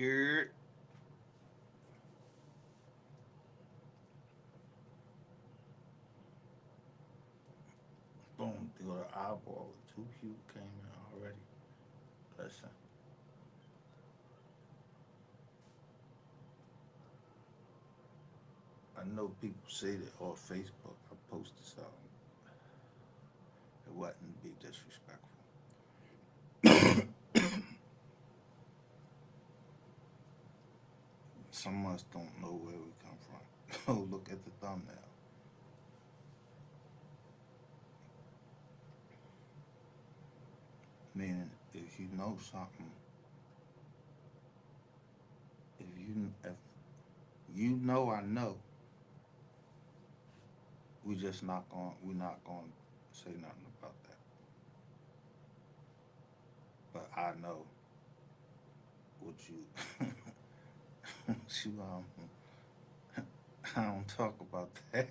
Here, boom, through the eyeball. Two people came in already. Listen, I know people say that on Facebook. I posted something. It wasn't to be disrespectful. Some of us don't know where we come from. Oh, look at the thumbnail. Meaning, if you know something, if you know, I know, we're not going to say nothing about that. But I know what you, what you I don't talk about that.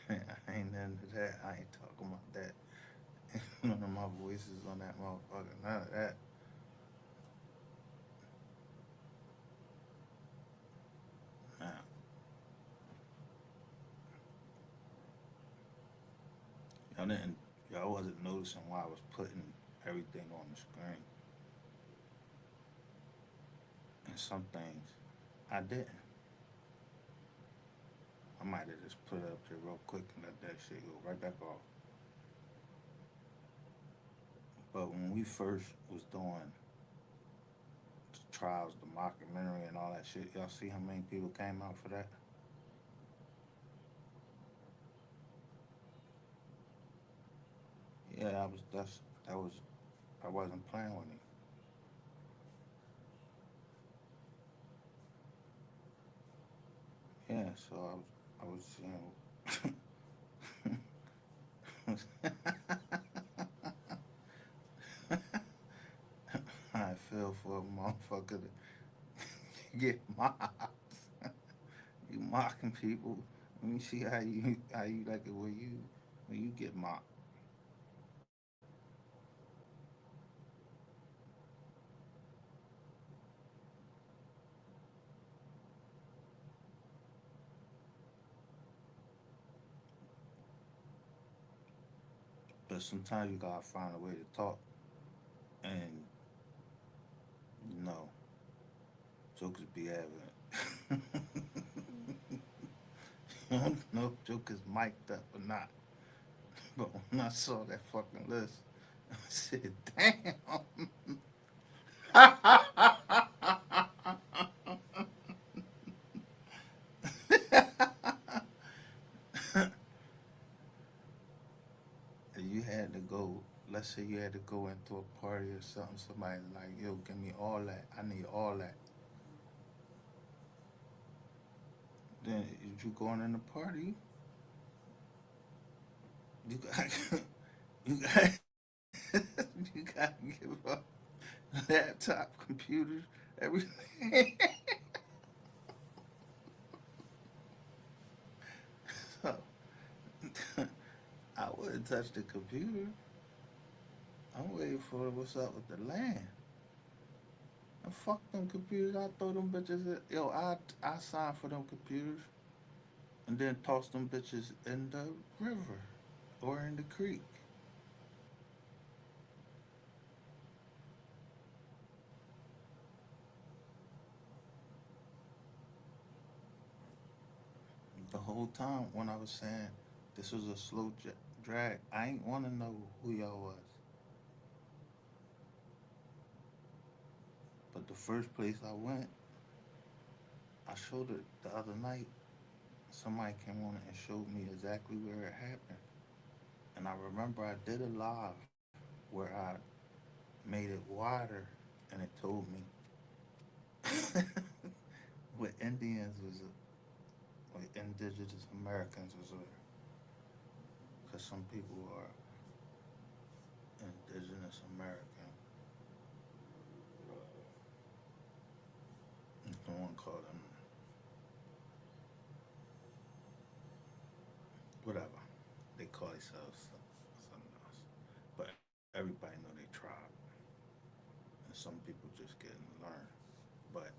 I ain't into that. I ain't talking about that. None of my voices on that motherfucker. None of that. Now, y'all didn't, y'all wasn't noticing why I was putting everything on the screen. And some things I didn't. I might have just put it up there real quick and let that shit go right back off. But when we first was doing the trials, the mockumentary and all that shit, y'all see how many people came out for that? Yeah, that was I wasn't playing with him. Yeah, so I feel for a motherfucker to get mocked. You mocking people. Let me see how you like it when you get mocked. But sometimes you gotta find a way to talk, and you know, jokers be having. I don't know if jokers mic'd up or not. But when I saw that fucking list, I said, "Damn." You had to go. Let's say you had to go into a party or something. Somebody's like, "Yo, give me all that. I need all that." Then if you going in the party, you got you got you got to give up laptop, computers, everything. So I wouldn't touch the computer. I'm waiting for what's up with the land. And fuck them computers. I throw them bitches. Yo, I sign for them computers and then toss them bitches in the river or in the creek. The whole time when I was saying this was a slow drag, I ain't want to know who y'all was. But the first place I went, I showed it the other night. Somebody came on and showed me exactly where it happened. And I remember I did a live where I made it wider and it told me what Indians was, what indigenous Americans was, because some people are indigenous American. No one called them whatever. They call themselves something else. But everybody know they tribe. And some some people just get and learn. But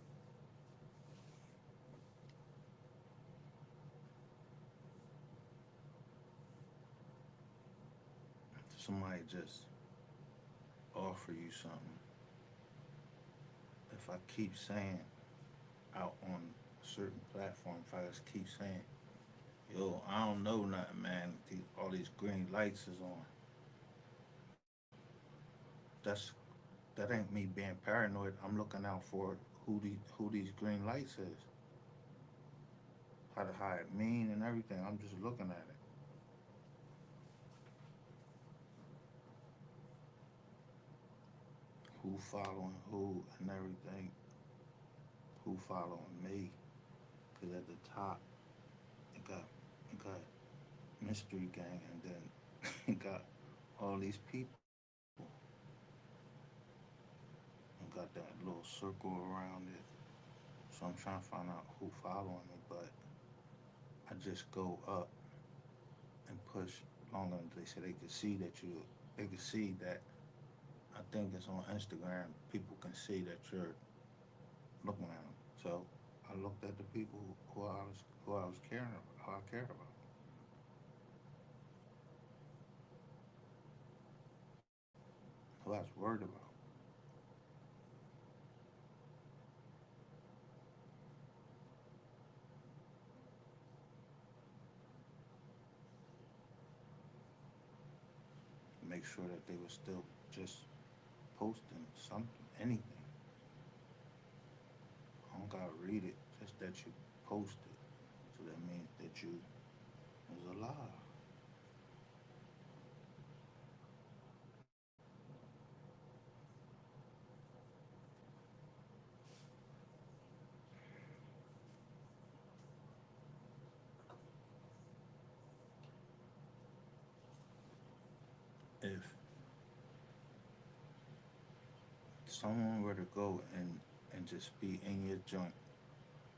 somebody just offer you something, if I keep saying out on a certain platform, if I just keep saying, yo, I don't know nothing, man. All these green lights is on. That's that ain't me being paranoid. I'm looking out for who these green lights is, how it mean and everything. I'm just looking at it. Who following who and everything. Who following me? Cause at the top it got mystery gang, and then it got all these people. It got that little circle around it. So I'm trying to find out who following me, but I just go up and push long enough. They say they can see that they can see that. I think it's on Instagram. People can see that you're looking at them. So I looked at the people who I was caring about, who I cared about, who I was worried about. Make sure that they were still just posting something, anything. I don't gotta read it, just that you post it. So that means that you was alive. If someone were to go and just be in your joint,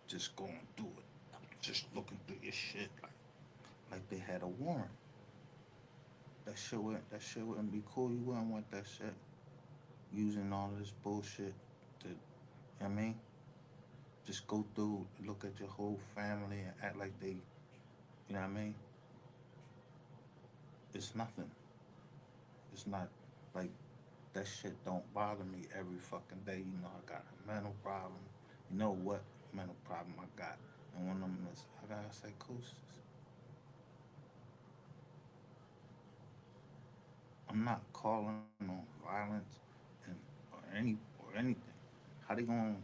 just going through it, just looking through your shit like they had a warrant, that shit wouldn't be cool. You wouldn't want that shit using all this bullshit to, I mean, just go through, look at your whole family and act like they, you know what I mean? It's nothing. It's not like that shit don't bother me every fucking day. You know, I got a mental problem. You know what mental problem I got? And one of them is I got psychosis. I'm not calling on violence and or anything. How they gonna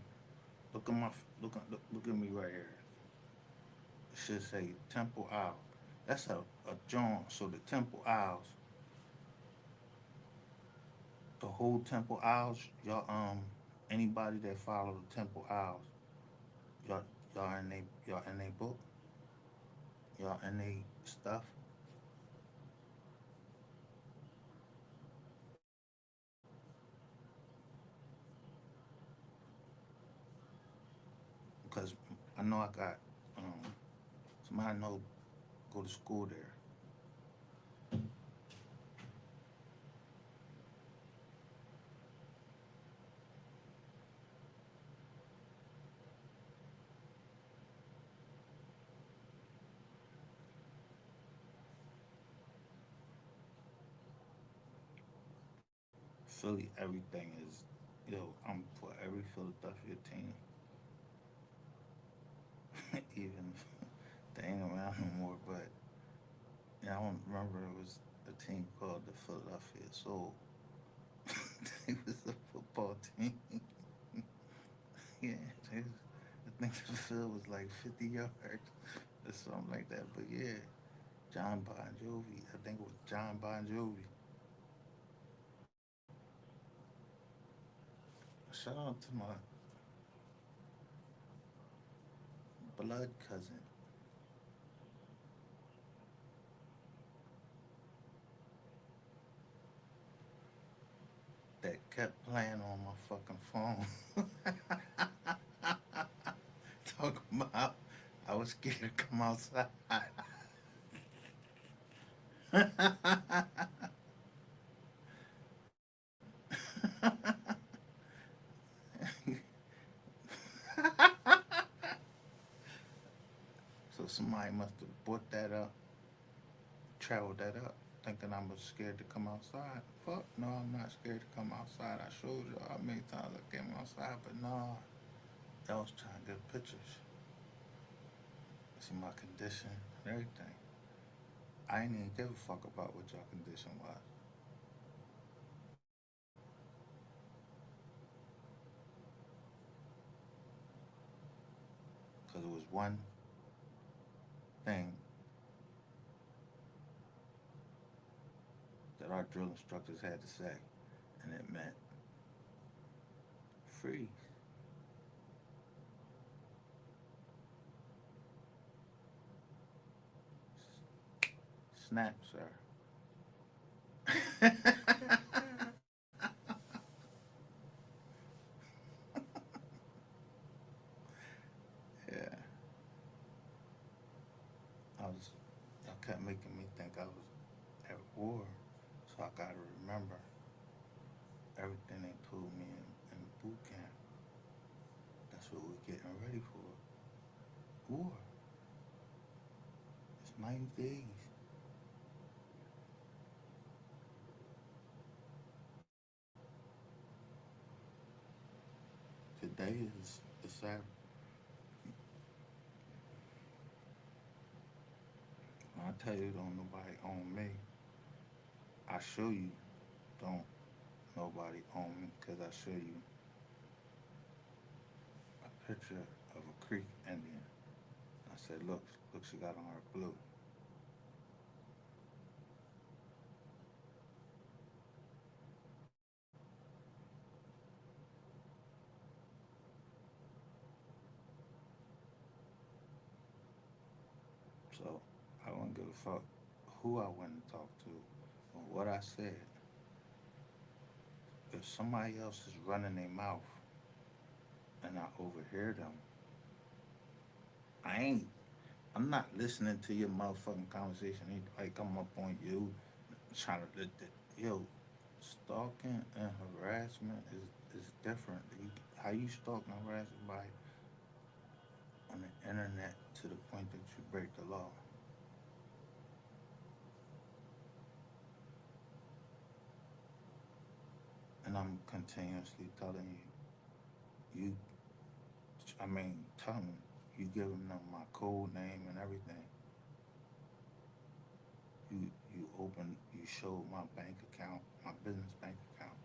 look at look at me right here? It should say Temple Isle. That's a John. So the Temple Isles, the whole Temple Isles, y'all anybody that follow the Temple Isles, y'all y'all in they book, y'all in they stuff. Because I know I got um somebody I know go to school there. Philly, everything is yo. I'm for every Philadelphia team, even if they ain't around no more. But yeah, I don't remember it was a team called the Philadelphia Soul. It was a football team. Yeah, they, I think the field was like 50 yards or something like that. But yeah, John Bon Jovi. I think it was John Bon Jovi. Shout out to my blood cousin that kept playing on my fucking phone. Talking about I was scared to come outside. Somebody must have brought that up, traveled that up, thinking I was scared to come outside. Fuck no, I'm not scared to come outside. I showed you how many times I came outside, but no, I was trying to get pictures, see my condition and everything. I ain't even give a fuck about what your condition was. Because it was one thing that our drill instructors had to say, and it meant freeze. Snap, sir. Yeah, I was. Y'all kept making me think I was at war, so I gotta remember everything they told me in boot camp. That's what we're getting ready for. War. It's 90 days. Today is the Sabbath. When I tell you don't nobody own me, I show you don't nobody own me because I show you a picture of a Creek Indian. I said, look, she got on her blue. So I don't give a fuck who I went and talked to or what I said. If somebody else is running their mouth and I overhear them, I ain't. I'm not listening to your motherfucking conversation. Ain't like I'm up on you trying to yo. Stalking and harassment is different. How you stalk and harass somebody on the internet to the point that you break the law. And I'm continuously telling you, tell them, you giving them my code name and everything. You show my bank account, my business bank account.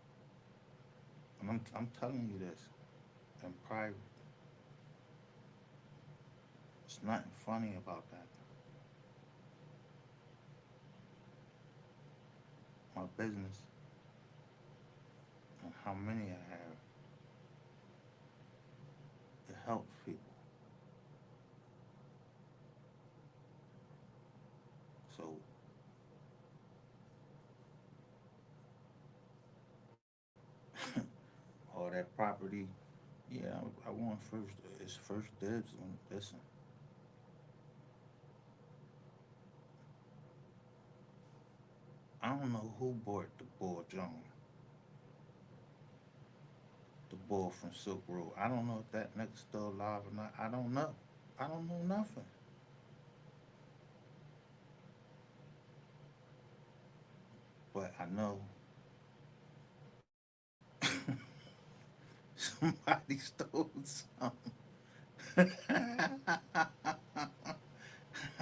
And I'm telling you this in private. It's nothing funny about that. My business and how many I have, it helps people. So all that property, yeah, I want first. It's first dibs on. Listen, I don't know who bought the bull Jones, the bull from Silk Road. I don't know if that nigga's still alive or not. I don't know. I don't know nothing. But I know somebody stole something. I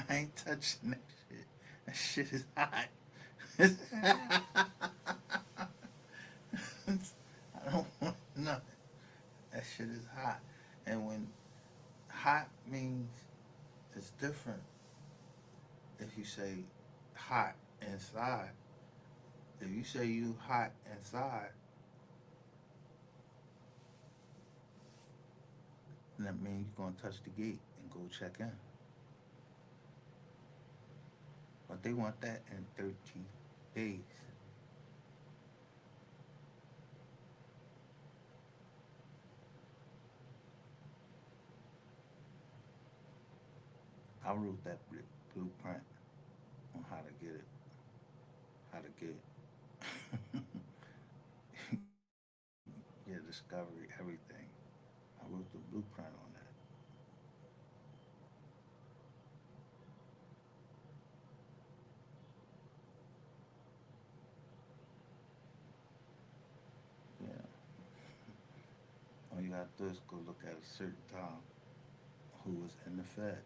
ain't touching that shit. That shit is hot. I don't want nothing. That shit is hot. And when hot means it's different if you say hot inside. If you say you hot inside, then that means you're gonna touch the gate and go check in. But they want that in 30 days. I wrote that blueprint on how to get it, how to get your discovery, everything. I wrote the blueprint on that. got this, go look at a certain time who was in the feds.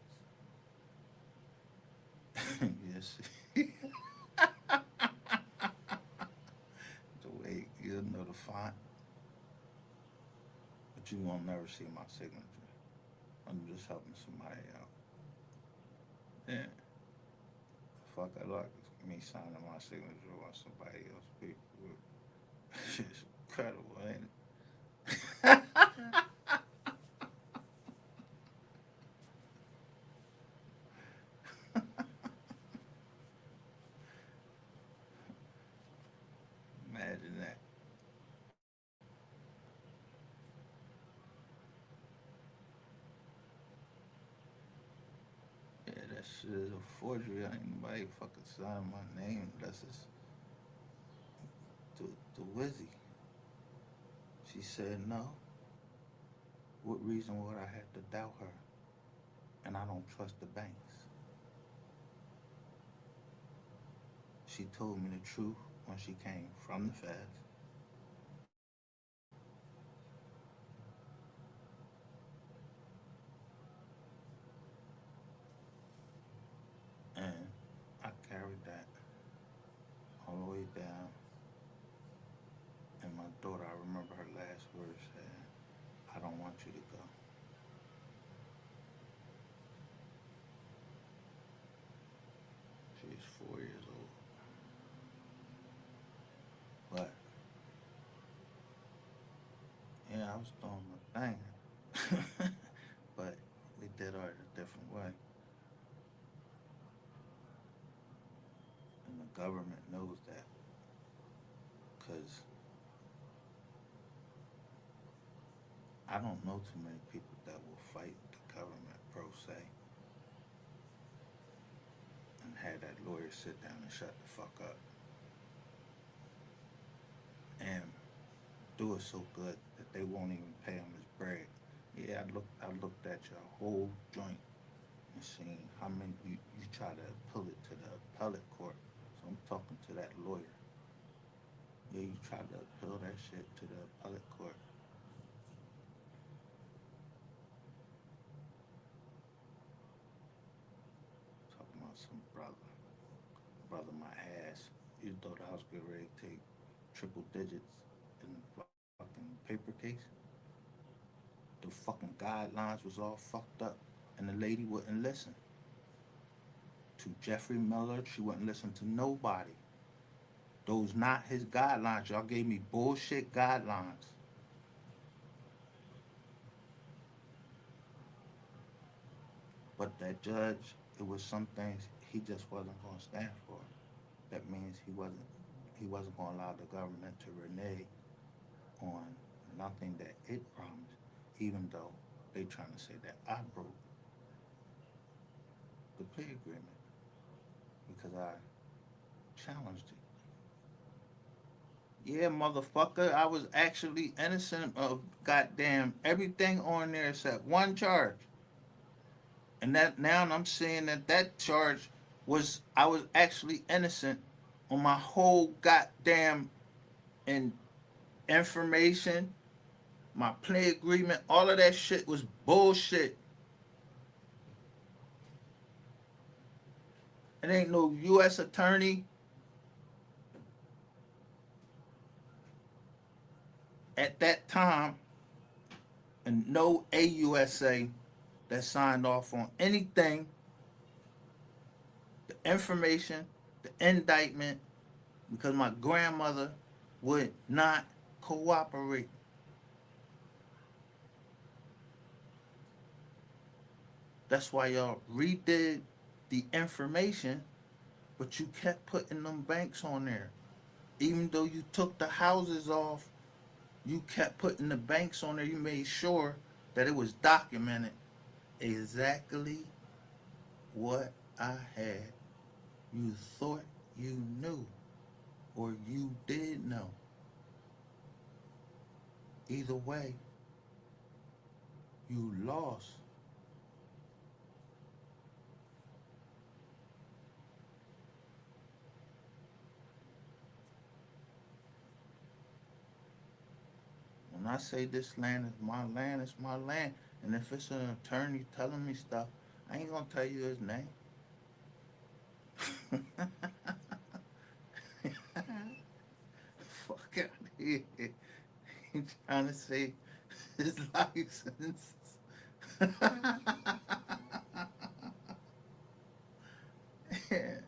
Yes. The way you'll know the font, but you won't never see my signature. I'm just helping somebody out. Yeah. Fuck I like me signing my signature on somebody else's paperwork. It's incredible, ain't it? Imagine that. Yeah, that shit is a forgery. Ain't nobody fucking signing my name unless it's the Wizzy. She said no. What reason would I have to doubt her? And I don't trust the banks. She told me the truth when she came from the feds. And I carried that all the way down. And my daughter, I remember her last words saying, I don't want you to go. She's 4 years old. But yeah, I was doing my thing. But we did art a different way. And the government knows that. Because I don't know too many people that will fight the government pro se and have that lawyer sit down and shut the fuck up. And do it so good that they won't even pay him his bread. Yeah, I looked at your whole joint and seen how many you try to pull it to the appellate court. So I'm talking to that lawyer. Yeah, you try to appeal that shit to the appellate court. Talking about some brother my ass. You thought I was getting ready to take triple digits in the fucking paper case? The fucking guidelines was all fucked up, and the lady wouldn't listen to Jeffrey Miller. She wouldn't listen to nobody. Those not his guidelines. Y'all gave me bullshit guidelines. But that judge, it was some things he just wasn't going to stand for. That means he wasn't going to allow the government to renege on nothing that it promised, even though they trying to say that I broke the plea agreement because I challenged it. Yeah, motherfucker, I was actually innocent of goddamn everything on there except one charge. And that now I'm seeing that charge was I was actually innocent on my whole goddamn and information, my play agreement, all of that shit was bullshit. It ain't no U.S. attorney at that time and no AUSA that signed off on anything, the information, the indictment, because my grandmother would not cooperate. That's why y'all redid the information, but you kept putting them banks on there. Even though you took the houses off, you kept putting the banks on there. You made sure that it was documented exactly what I had. You thought you knew, or you did know. Either way, you lost. When I say this land is my land. And if it's an attorney telling me stuff, I ain't gonna tell you his name. Fuck out of here. He trying to say his license. Yeah,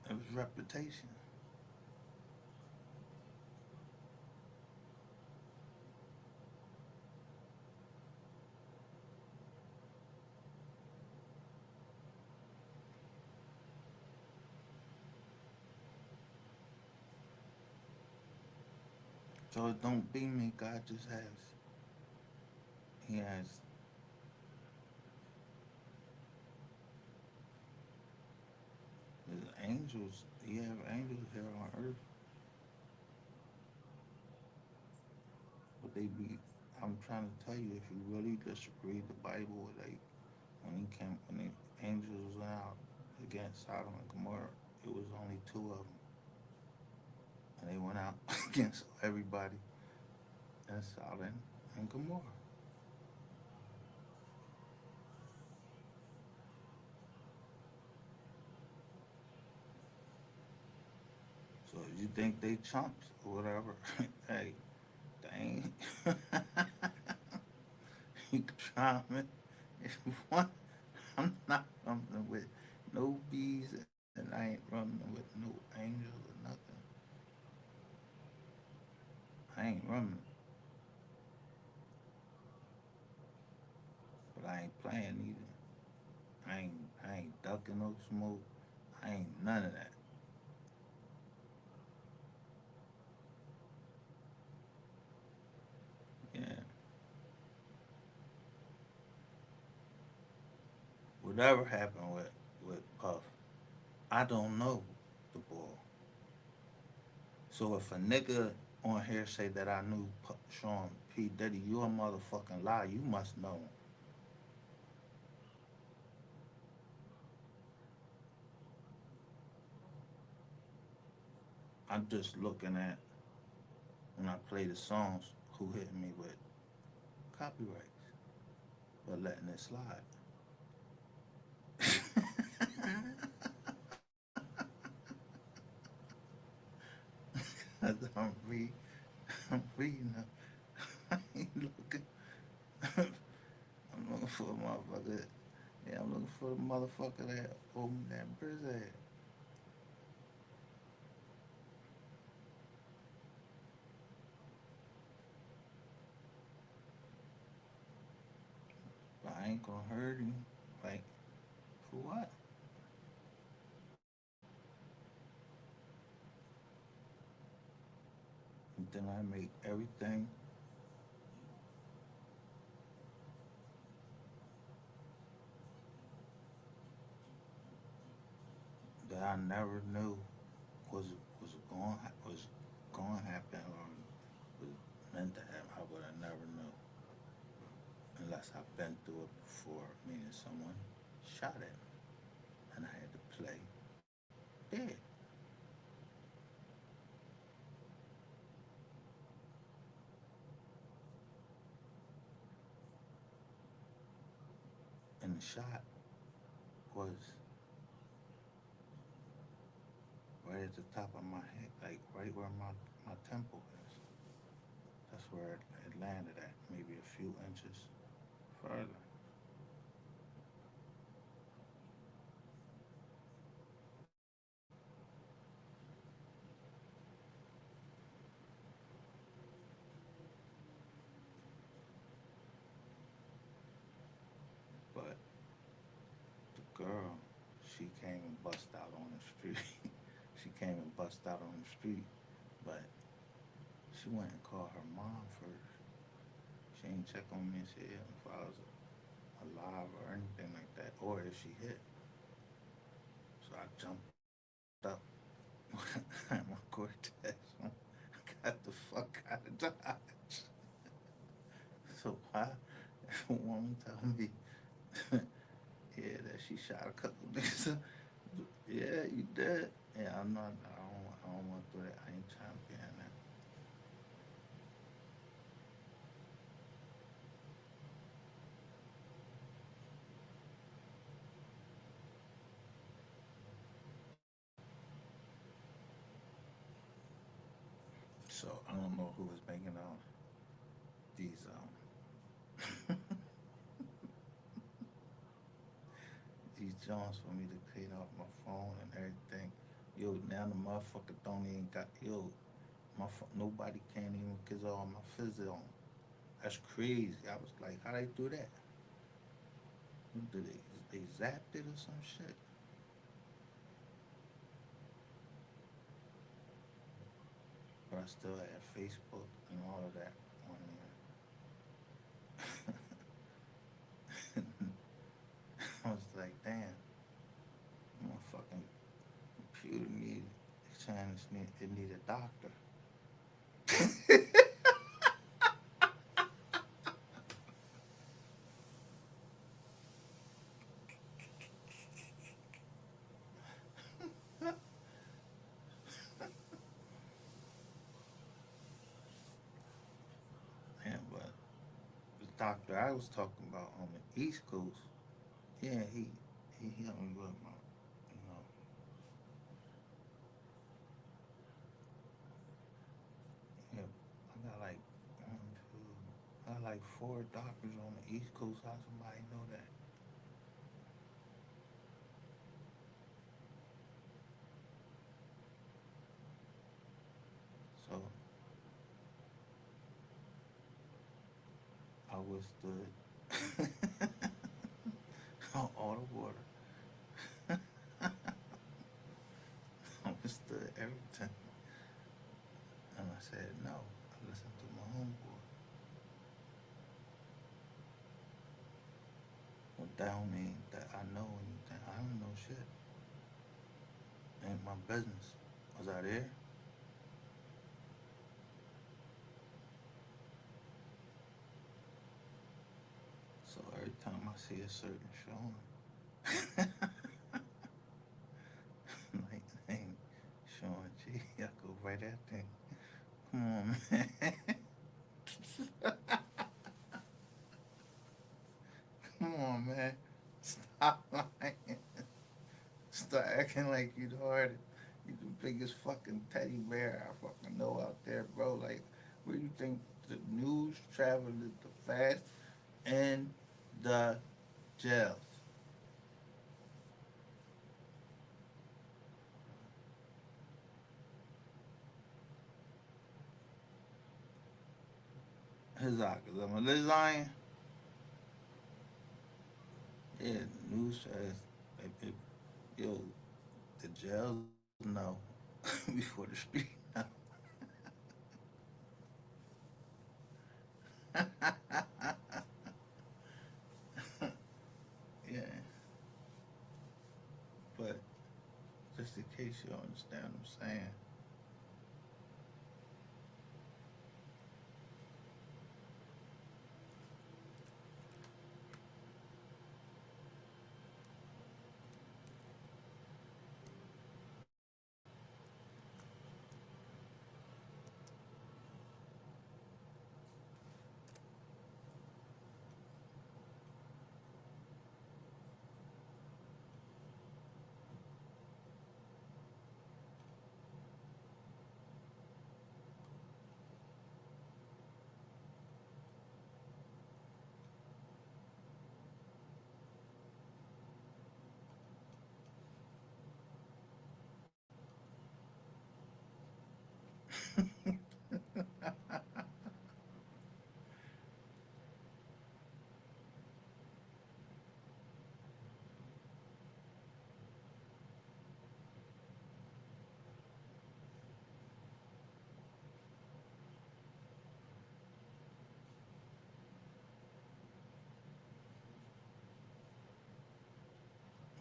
it was reputation. So it don't be me. God just has. He has his angels. He have angels here on earth, but they be. I'm trying to tell you, if you really just read the Bible, like when the angels went out against Sodom and Gomorrah, it was only two of them, and they went out against everybody in Sodom and Gomorrah. So if you think they chumps or whatever, hey, they ain't. You can try me if you want. I'm not running with no bees, and I ain't running with no angels or nothing. I ain't running, but I ain't playing either. I ain't ducking no smoke. I ain't none of that. Yeah, whatever happened with Puff, I don't know the ball. So if a nigga on here say that I knew Sean P Diddy, you a motherfucking lie. You must know him. I'm just looking at when I play the songs who hit me with copyrights, but letting it slide. I'm read, I'm reading them. I ain't looking. I'm looking for a motherfucker. Yeah, I'm looking for the motherfucker that opened that prison. But I ain't gonna hurt him. Like, for what? And then I make everything that I never knew was was going to happen or was meant to happen. I would have never knew unless I've been through it before. Meaning someone shot at me and I had to play dead and the shot was right at the top of my head, like right where my temple is. That's where it landed at, maybe a few inches further. But the girl, she came and bust out on the street. She came and bust out on the street, but she went and called her mom first. She ain't check on me and see if I was alive or anything like that, or if she hit. So I jumped up, had my Cortez on, got the fuck out of Dodge. So why if a woman tell me, yeah, that she shot a couple niggas, Yeah, you did. Yeah, I'm not. I don't want to do that. I ain't trying to be in that. So I don't know who was making these these joints for me to clean off my phone and everything. Yo, now the motherfucker don't even got nobody can't even get all my fizz on. That's crazy. I was like, how they do that? Did they zapped it or some shit? But I still had Facebook and all of that on there. I was like, damn, my fucking computer need it need a doctor. Yeah, but the doctor I was talking about on the East Coast, yeah, he helped me with my, you know, yeah, I got like one, two, I got like four doctors on the East Coast. How somebody know that? So I withstood all the water. I withstood everything. And I said no. I listened to my homeboy. But that don't mean that I know anything. I don't know shit. Ain't my business. Was I there? So every time I see a certain showing, like name Sean G, I go right at them. Come on, man. Come on, man. Stop lying. Start acting like you the hardest. You the biggest fucking teddy bear I fucking know out there, bro. Like, where you think the news traveled the fast in the jails? His cause I'm a little lion. Yeah, news fast. Yo, the jails know before the street know. Yeah, but just in case you don't understand what I'm saying,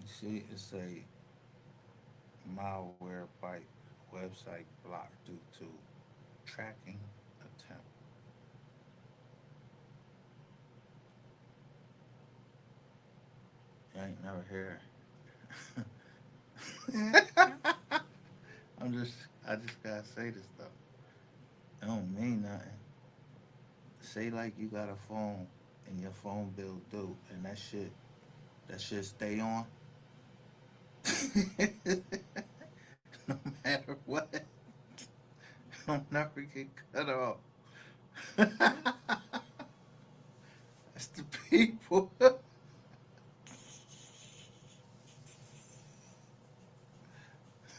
you see, it's a malware bite website blocked due to tracking attempt. You ain't never hear. I'm just, I just gotta say this stuff. It don't mean nothing. Say like you got a phone and your phone bill due, and that shit stay on. No matter what, don't never get cut off. That's the people.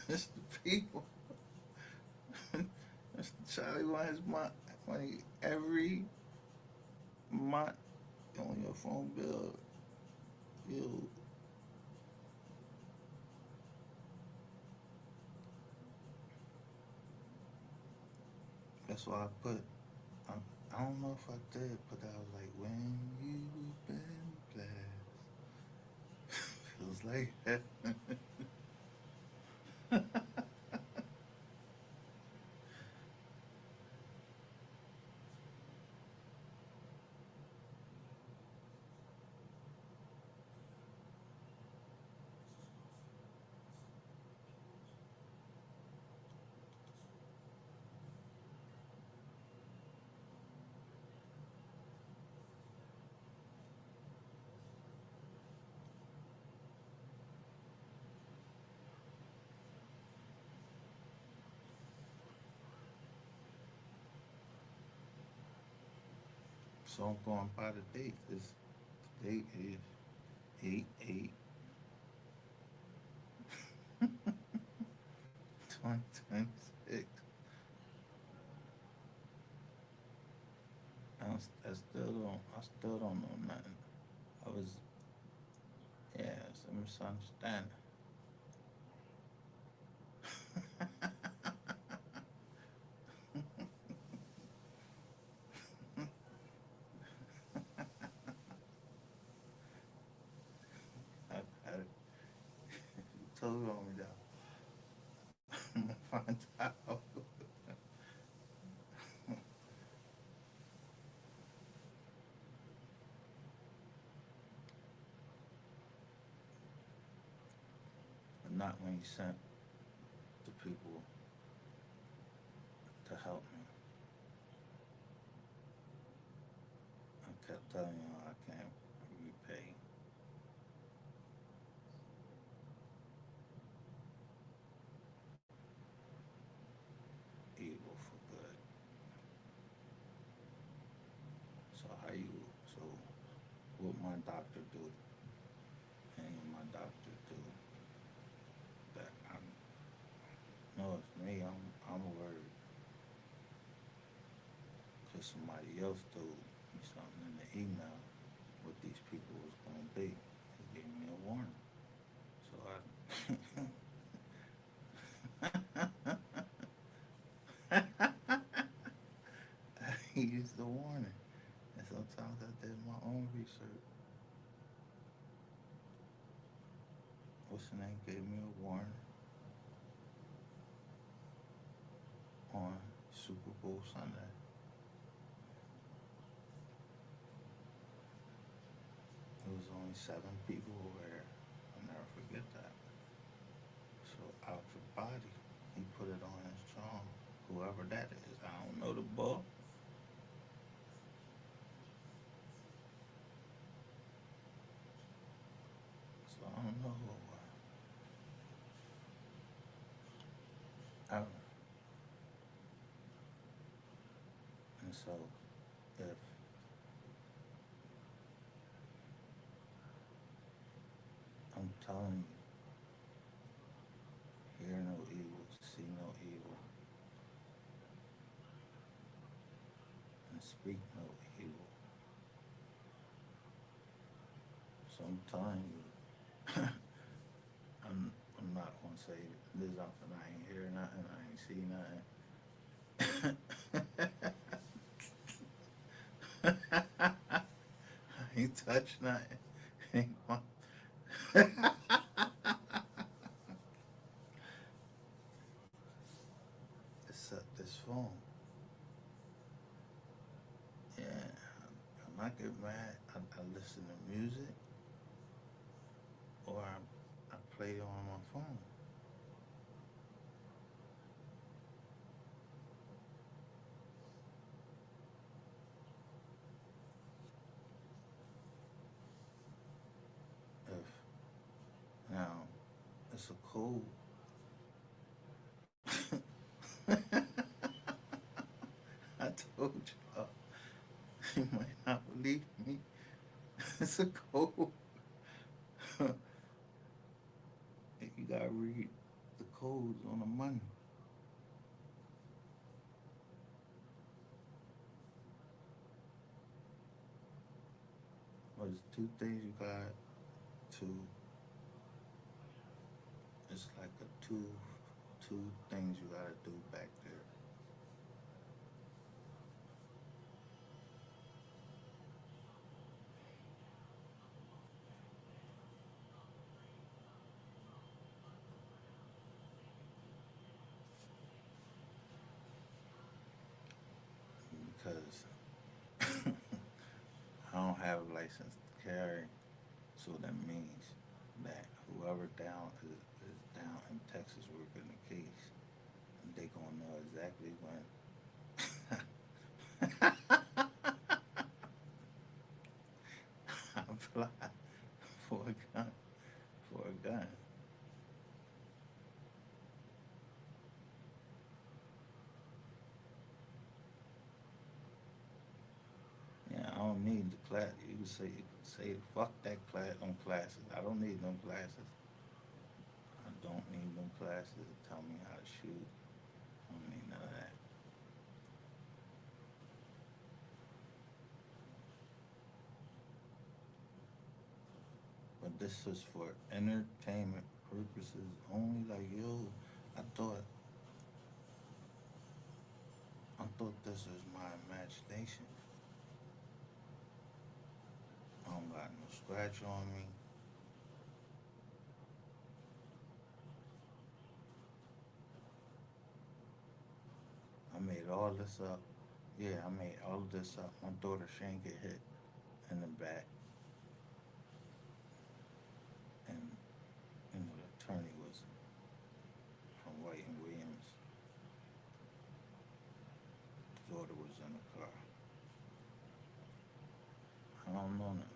That's the people. Mr. Charlie want his money every month on your phone bill. You, that's why I put. I, I don't know if I did, but I was like, when you've been blessed, feels like that. So I'm going by the date. This date is 8 2026. I still don't know nothing. I was, yeah, it's a misunderstanding. I told me that. I'm gonna find out. But not when you sent the people to help me. I kept telling you I can't repay evil for good. So how you? So what my doctor do? And my doctor do that? I know it's me. I'm worried because somebody else told me something in the email what these people was gonna be. They gave me a warning. So I used the warning. And sometimes I did my own research. What's the name? Gave me a warning on Super Bowl Sunday. It was only 7 people over there. I'll never forget that. So out your body, he put it on his strong. Whoever that is, I don't know the ball. So I don't know who it was. I, and so if I'm telling you, hear no evil, see no evil, and speak no evil. So I'm telling you, I'm not gonna say this something I ain't hear nothing, I ain't see nothing. I ain't touch nothing. Ain't except this phone. Yeah, when I get mad, I listen to music or I play it on my phone. It's a cold. I told y'all. You might not believe me. It's a cold. You gotta read the codes on the money. But it's two things you got to. It's like a two things you gotta do back there because I don't have a license to carry, so that means that whoever is down in Texas working the case, they gonna know exactly when I apply for a gun. For a gun. Yeah, I don't need the class. You can say fuck that class on classes. I don't need them classes. I don't need them classes to tell me how to shoot. I don't need none of that. But this is for entertainment purposes only. Like yo, I thought I thought this was my imagination. I don't got no scratch on me. I made all this up. Yeah, I made all of this up. My daughter she ain't get hit in the back, and the attorney was from White and Williams. The daughter was in the car. I don't know nothing.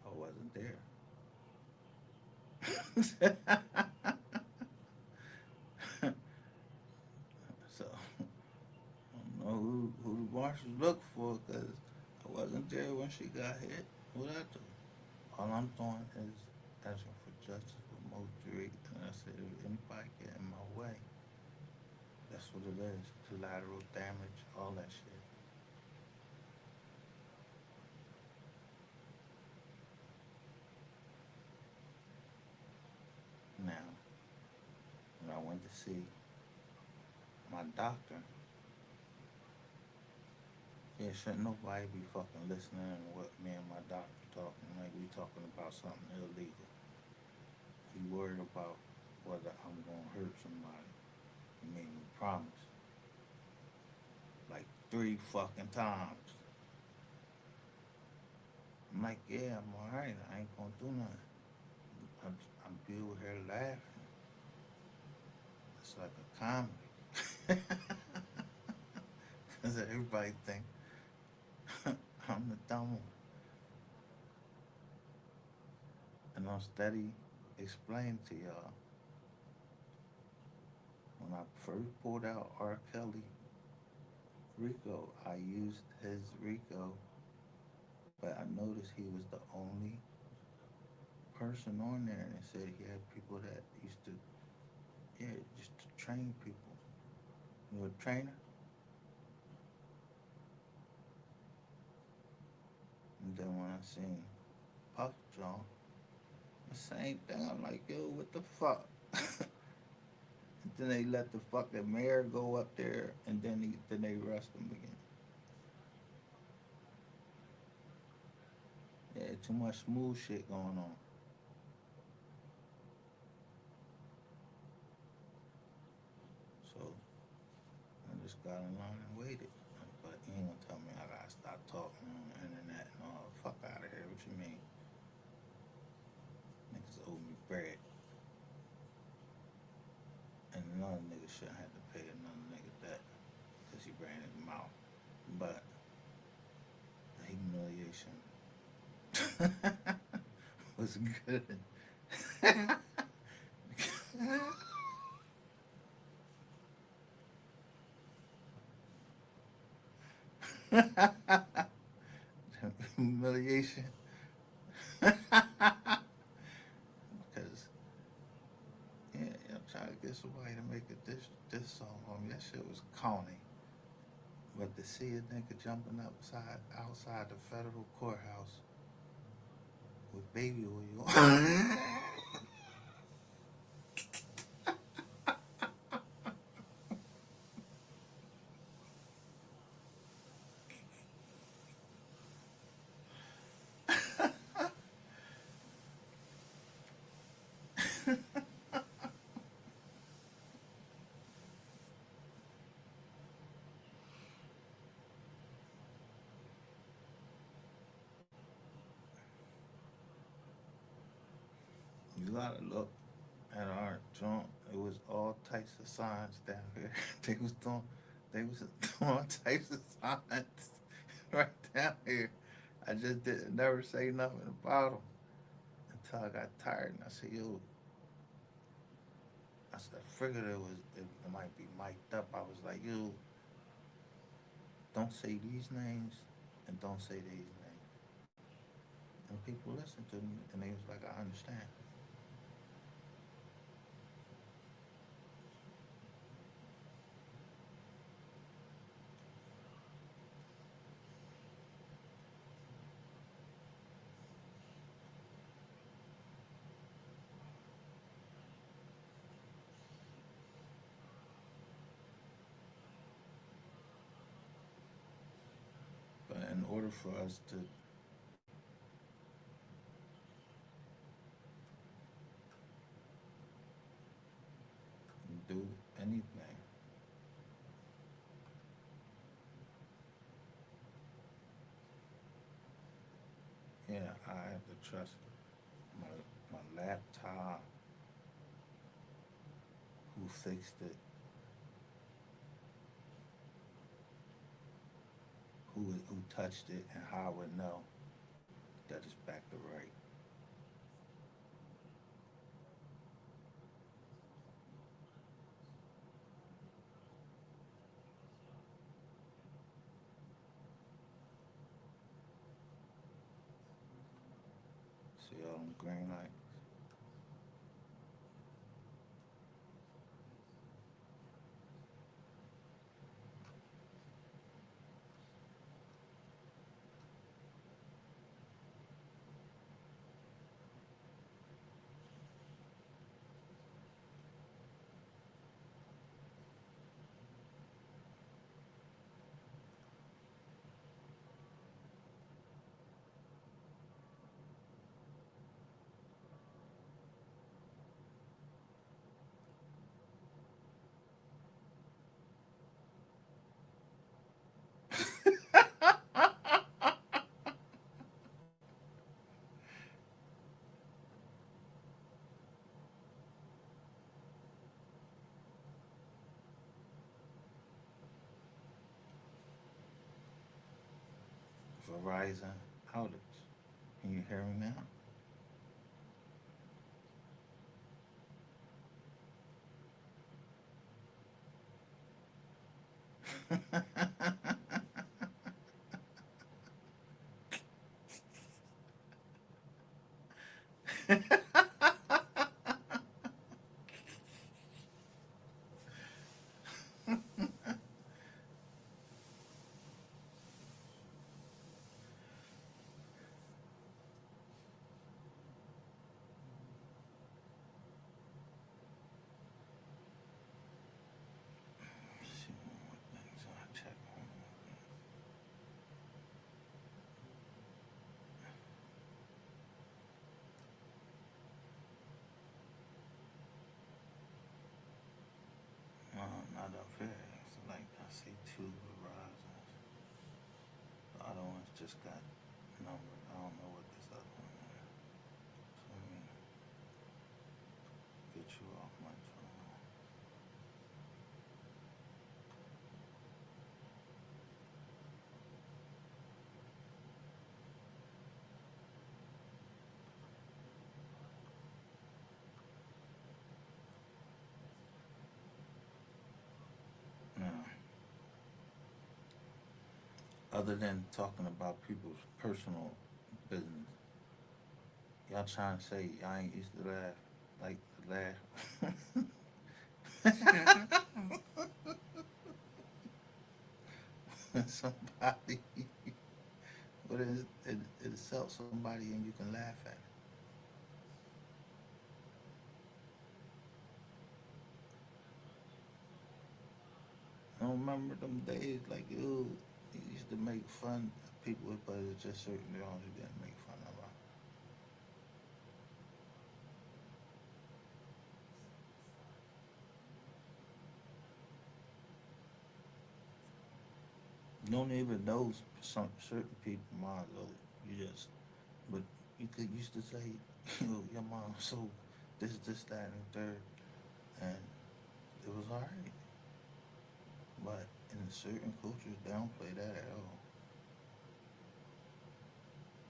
I wasn't there. So I don't know who the marshals look for because I wasn't there when she got hit. What I do? All I'm doing is asking for justice for Mo Drake, and I said if anybody get in my way, that's what it is. Collateral damage, all that shit. Now, when I went to see my doctor, yeah, shouldn't nobody be fucking listening to what me and my doctor talking. Like we talking about something illegal. He worried about whether I'm gonna hurt somebody. He made me promise like three fucking times. I'm like, yeah, I'm alright. I ain't gonna do nothing. I'm be over here laughing. It's like a comedy. Cause everybody think I'm the dumb one. And I'm steady explaining to y'all when I first pulled out R. Kelly Rico, I used his Rico, but I noticed he was the only person on there, and it said he had people that used to, yeah, just to train people. You know, a trainer. And then when I seen Puff John, the same thing. I'm like, yo, what the fuck? And then they let the fucking mayor go up there, and then they arrest him again. Yeah, too much smooth shit going on. So I just got in line and waited. But he ain't gonna tell me I gotta stop talking on the internet and all. Fuck out of here. What you mean? Niggas owe me bread. And another nigga shouldn't have to pay another nigga that because he ran his mouth. But humiliation was good. Humiliation. Because, yeah, I'm trying to get somebody to make this song on me. That shit was corny. But to see a nigga jumping outside the federal courthouse with baby oil on. You gotta look at our joint. It was all types of signs down here. They was doing all types of signs right down here. I just didn't never say nothing about them until I got tired. And I said, yo, I figured it might be mic'd up. I was like, yo, don't say these names and don't say these names. And people listened to me and they was like, I understand. But in order for us to do anything, yeah, I have to trust my my laptop, who fixed it, who touched it, and how I would know that it's back to right. See all them green lights. Verizon outage. Can you hear me now? See what things I check on. No, not up here. It's like I see two Verizons. The other one's just got numbers. I don't know what this other one is. So let me get you off my phone. Other than talking about people's personal business, y'all trying to say y'all ain't used to laugh like to laugh when somebody what is it insults somebody and you can laugh at it. I don't remember them days like you used to make fun of people, but it's just certain songs you didn't make fun of. You don't even know some certain people minds though. You just but you could used to say, your mom so this, that and the third and it was alright. But in certain cultures they don't play that at all.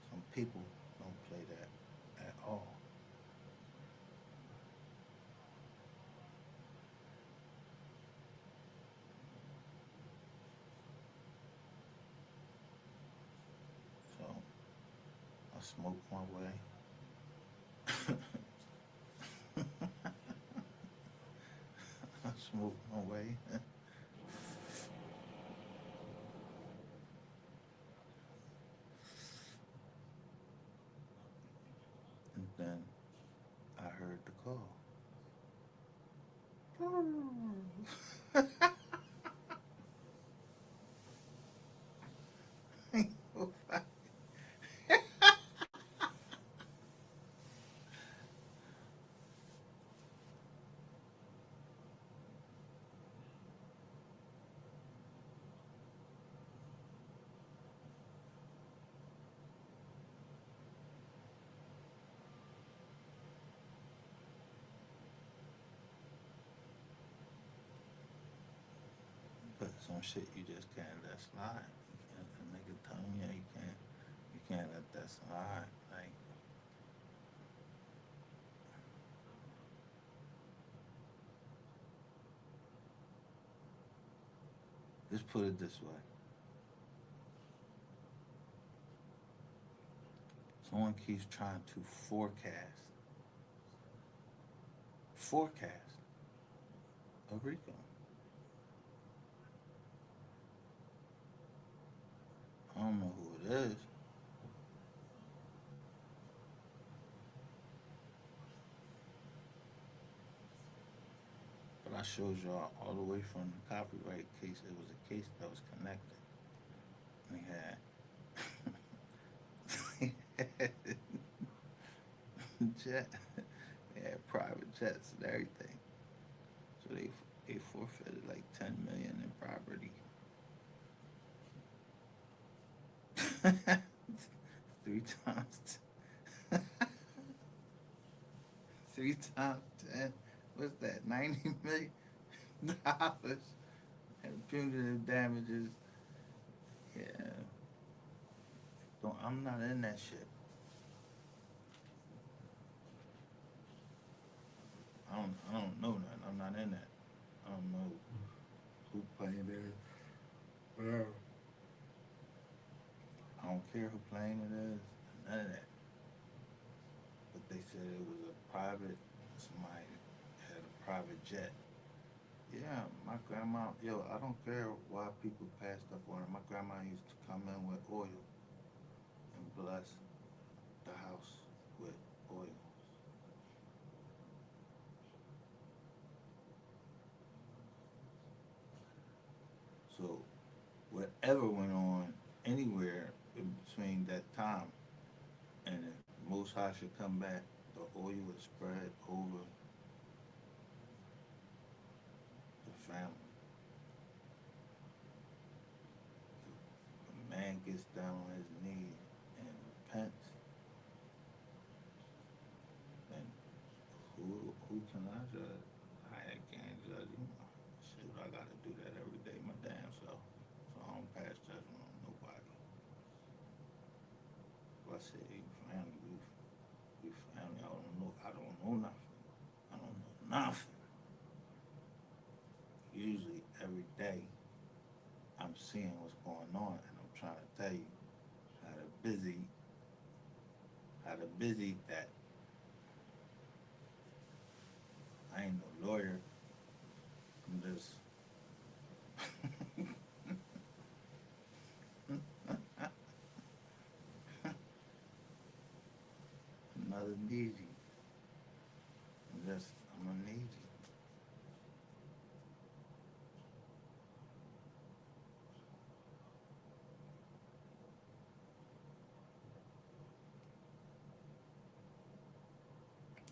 Some people don't play that at all. So I smoke my way. I smoke my way. And then I heard the call. But some shit you just can't let slide. A nigga telling you you can't let that slide. Like just put it this way. Someone keeps trying to forecast a Rico. I don't know who it is, but I showed y'all all the way from the copyright case. It was a case that was connected. And he had jet, they had private jets and everything. So they forfeited like 10 million in property. Three times, 3 times 10. What's that? 90 million dollars and punitive damages. Yeah, don't, I'm not in that shit. I don't know nothing. I'm not in that. I don't know who playing it. Whatever. I don't care who plane it is. None of that. But they said it was a private. Somebody had a private jet. Yeah, my grandma. Yo, I don't care why people pass stuff on her. My grandma used to come in with oil and bless the house with oil. So whatever went on anywhere in between that time, and if Most High should come back, the oil would spread over the family. A man gets down on his knees and repents, then who can I judge? I can't judge him. Shit, I gotta do that every day, my damn self. So I don't pass judgment on nobody. If I say family, we family. I don't know nothing. I don't know nothing. Usually every day I'm seeing what's going on and I'm trying to tell you how to busy, that. I ain't no lawyer. I'm just another need you. I'm gonna need you.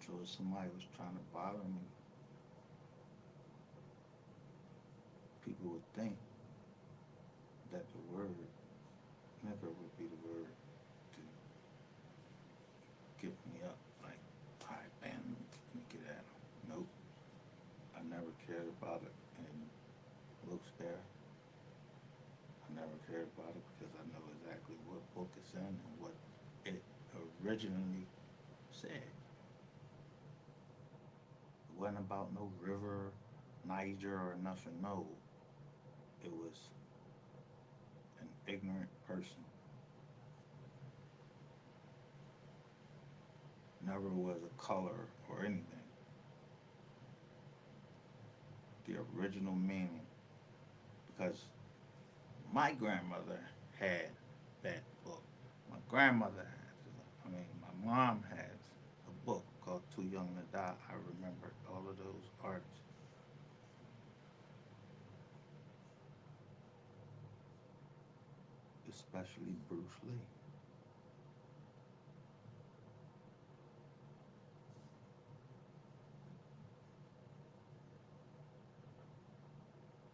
So if somebody was trying to bother me, people would think that the word never would be the word to get me up. Like, all right, bam, let me get at him. Nope, I never cared about it in looks there. I never cared about it because I know exactly what book it's in and what it originally said. It wasn't about no river, Niger, or nothing. No, it was an ignorant person. Never was a color or anything. The original meaning. Because my grandmother had that book. My grandmother has, my mom has a book called Too Young to Die. I remember all of those artists. Especially Bruce Lee.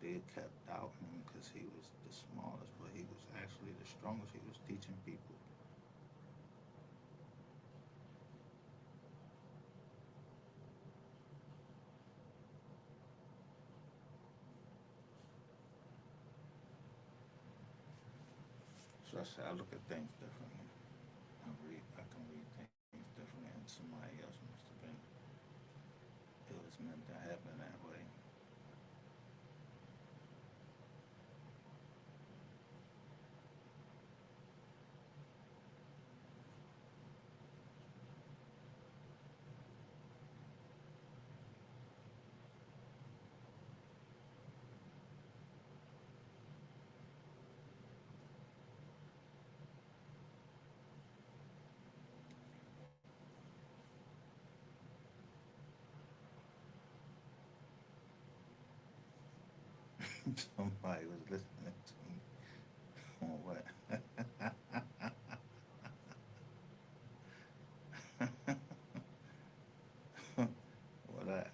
They kept doubting him because he was the smallest, but he was actually the strongest. He was teaching people. So I said, I look at things differently. I can read things differently, and somebody else must have been. It was meant to happen that way. Somebody was listening to me on what? what I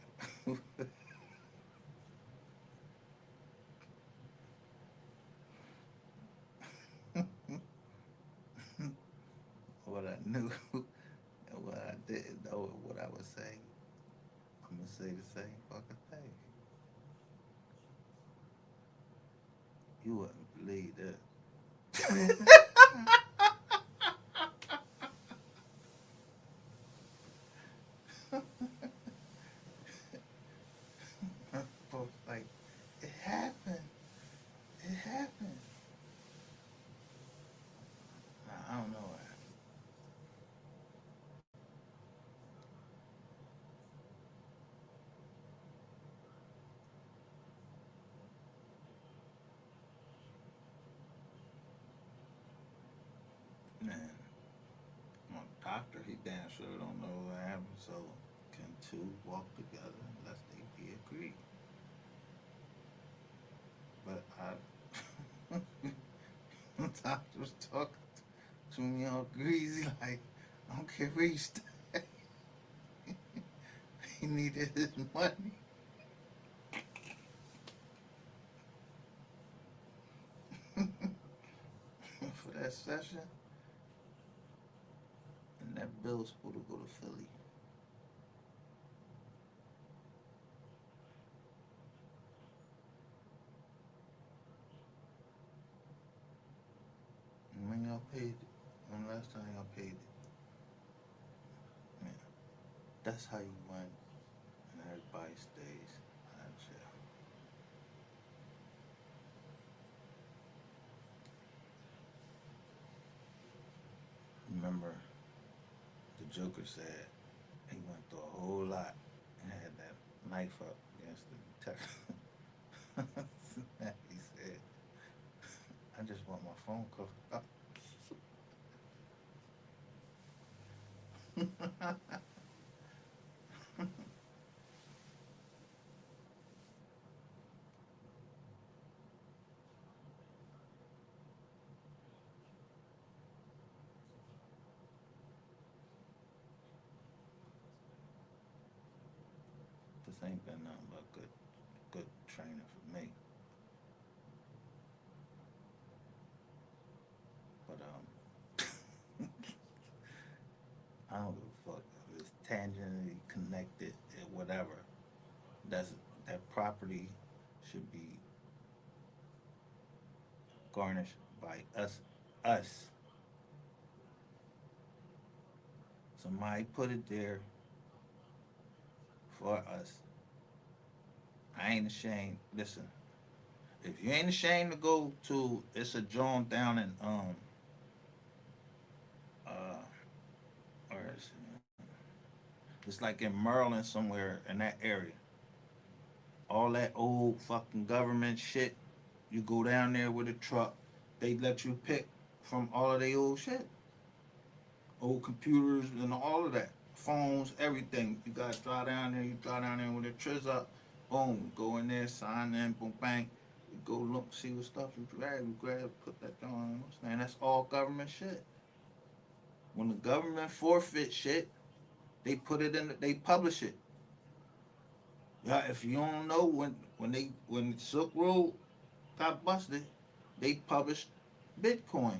what I knew and what I didn't know and what I was saying. I'm gonna say the same fucking thing. You wouldn't believe that. Folks like, it happened. It happened. I don't know what happened. Man, my doctor, he damn sure don't know what happened. So can two walk together unless they be agreed? But the doctor was talking to me all greasy, like, I don't care where you stay. He needed his money for that session, and that bill's supposed to go to Philly. When y'all paid it? When last time y'all paid it? Man, that's how you win, and everybody stays out of jail. Joker said he went through a whole lot and had that knife up against the detective. He said, I just want my phone covered up. This ain't been nothing but good training for me. But I don't give a fuck if it's tangentially connected or whatever. That's that property should be garnished by us. Somebody put it there for us. I ain't ashamed. Listen, if you ain't ashamed to go to, it's a joint down in uh where is it? It's like in Maryland somewhere in that area. All that old fucking government shit. You go down there with a truck, they let you pick from all of their old shit, old computers and all of that, phones, everything. You gotta drive down there. You drive down there with a triz up, boom, go in there, sign in, boom, bang. You go look, see what stuff you grab, put that on. And that's all government shit. When the government forfeit shit, they put it in, they publish it. Yeah, if you don't know, when Silk Road got busted, they published Bitcoin.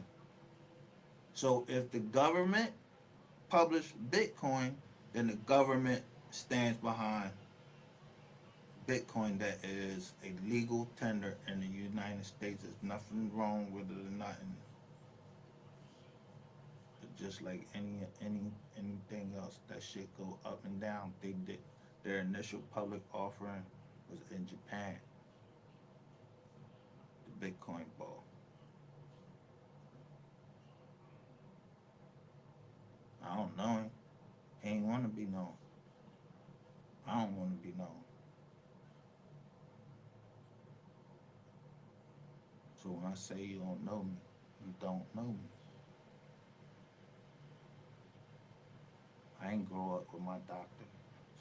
So if the government published Bitcoin, then the government stands behind Bitcoin that is a legal tender in the United States. There's nothing wrong with it or nothing. Just like anything else, that shit go up and down. They did their initial public offering was in Japan, the Bitcoin ball. I don't know him. He ain't want to be known. I don't want to be known. So when I say you don't know me, you don't know me. I ain't grow up with my doctor,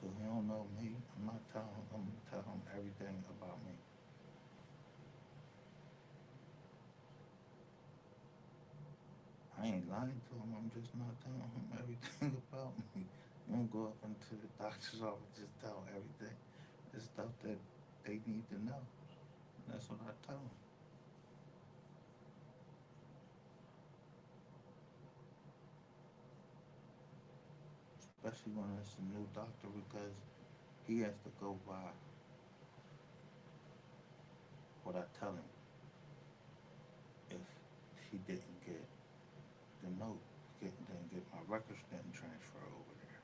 so he don't know me. I'm not telling him. I'm gonna tell him everything about me. I ain't lying to him. I'm just not telling him everything about me. You don't go up into the doctor's office just tell everything. It's stuff that they need to know. That's what I tell them. Especially when it's a new doctor because he has to go by what I tell him. If he didn't get the note, didn't get my records, didn't transfer over there.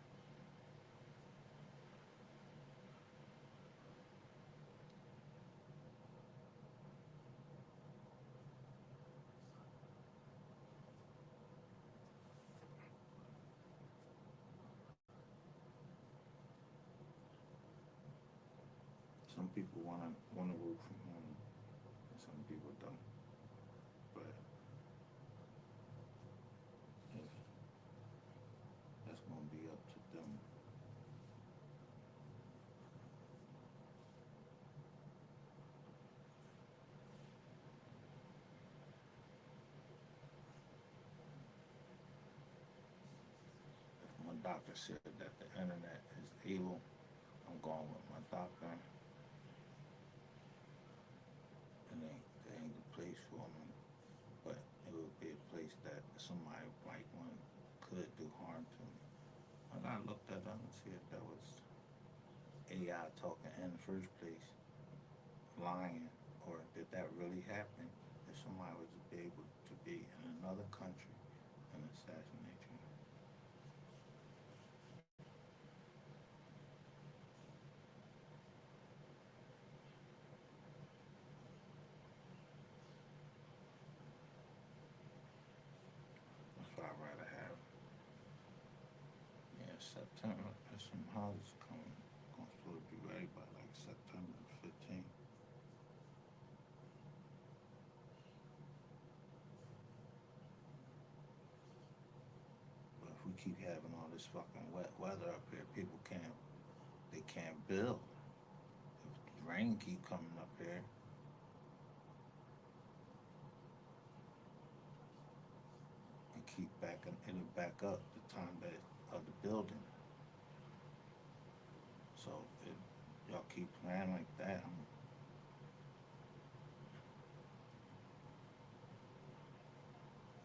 Some people wanna work from home, and some people don't. But if that's gonna be up to them. If my doctor said that the internet is evil, I'm going with my doctor, and they ain't the place for me. But it would be a place that somebody like one could do harm to me. I gotta look that up and see if that was AI talking in the first place, lying, or did that really happen? If somebody was to be able to be in another country and assassinate you. That's what I'd rather have. September. There's some houses coming. Going supposed to be ready by like September 15th. But if we keep having all this fucking wet weather up here, people can't. They can't build. If the rain keep coming up here, and keep backing, it'll back up the time that of the building. So if y'all keep playing like that,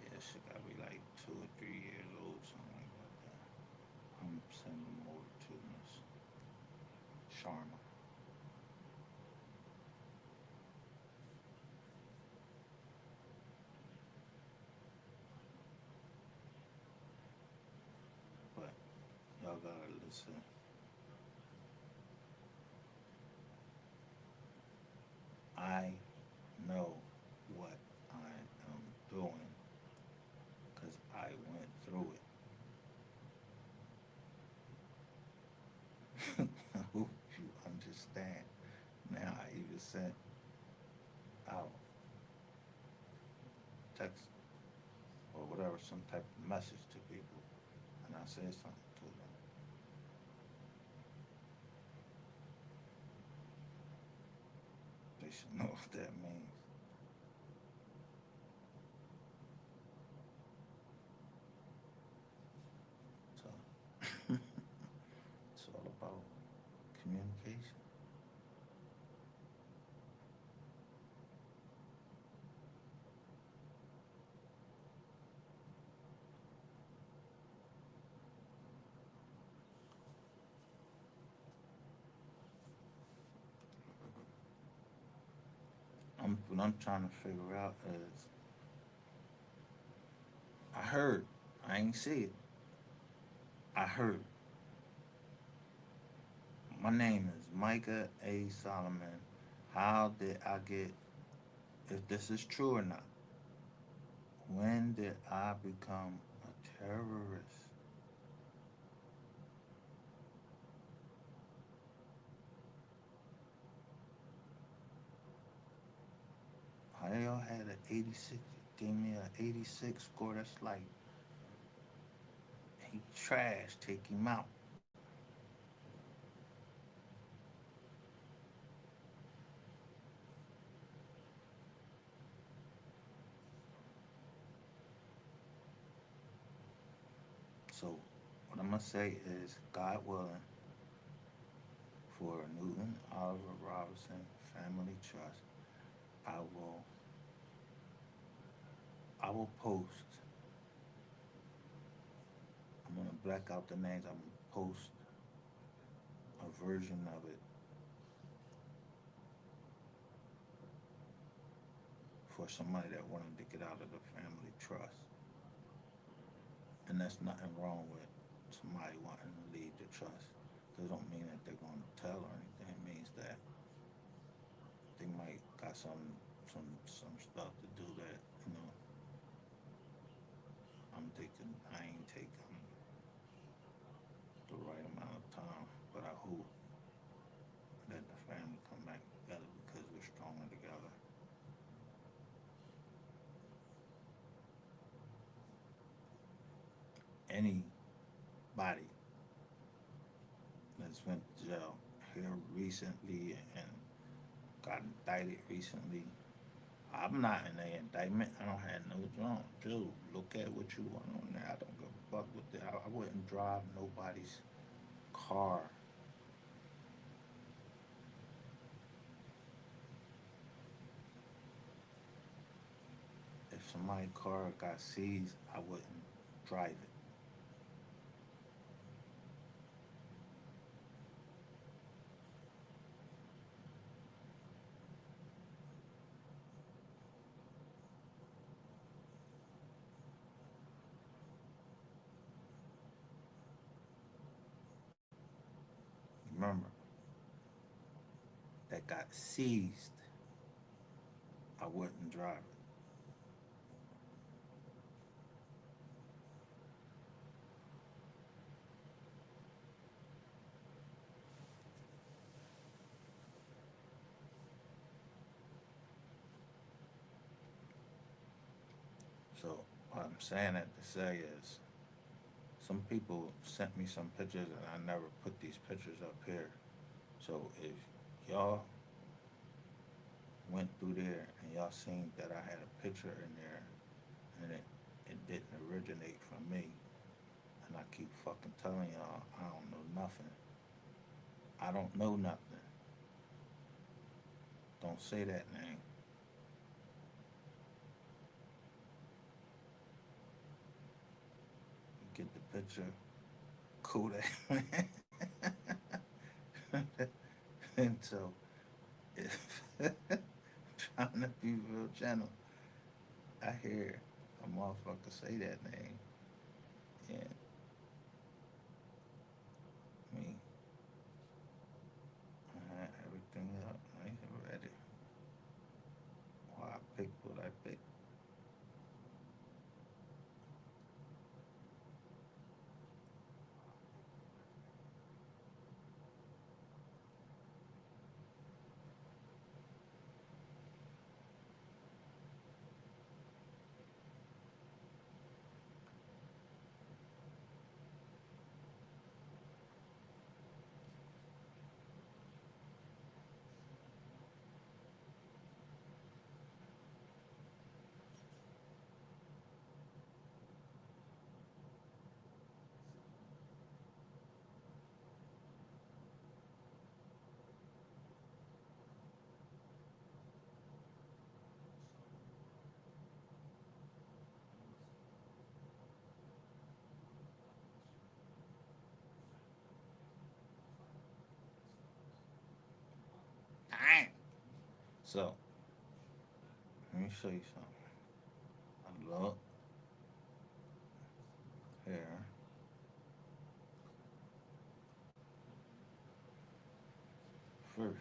yeah, shit gotta be like 2 or 3 years old, something like that. I'm sending them over to Miss Sharma. But y'all gotta listen. I know what I am doing because I went through it. I hope you understand. Now I even sent out text or whatever, some type of message to people, and I said something to them. They should know what that means. So it's all about communication. What I'm trying to figure out is I heard, I ain't see it. I heard my name is Micah A. Solomon. How did I get, if this is true or not, when did I become a terrorist? How y'all had an 86, gave me an 86 score? That's like, he trash, take him out. So, what I'm going to say is, God willing, for Newton Oliver Robinson Family Trust, I will, I will post, I'm going to black out the names, I'm going to post a version of it for somebody that wanted to get out of the family trust. And there's nothing wrong with somebody wanting to leave the trust. That don't mean that they're going to tell or anything. It means that they might got some stuff to do that, I'm thinking I ain't taking the right amount of time. But I hope that the family come back together because we're stronger together. Anybody that's went to jail here recently and got indicted recently, I'm not in the indictment. I don't have no drum. Dude, look at what you want on there. I don't give a fuck with that. I wouldn't drive nobody's car. If somebody's car got seized, I wouldn't drive it. Remember, that got seized, I wouldn't drive it. So what I'm saying that to say is, some people sent me some pictures, and I never put these pictures up here. So if y'all went through there and y'all seen that I had a picture in there, and it didn't originate from me, and I keep fucking telling y'all I don't know nothing. I don't know nothing. Don't say that name. Get the picture. Kodak man. And so if trying to be real channel, I hear a motherfucker say that name, and me, I had everything up, nice and ready. Why I picked what I picked. Dang. So let me show you something. I look here first.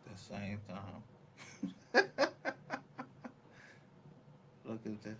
At the same time, look at this.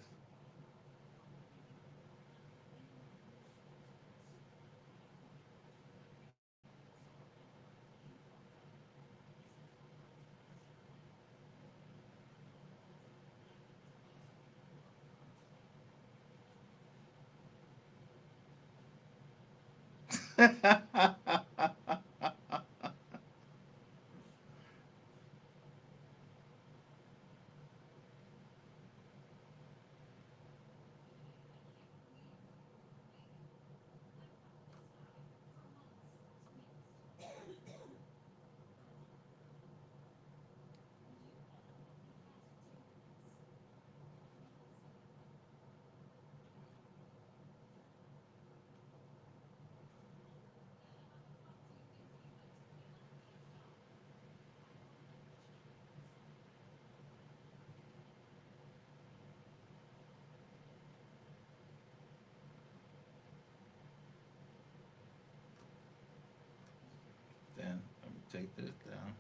Take this down.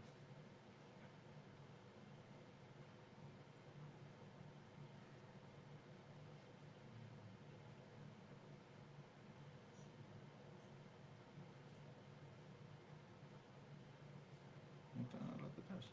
Look at this.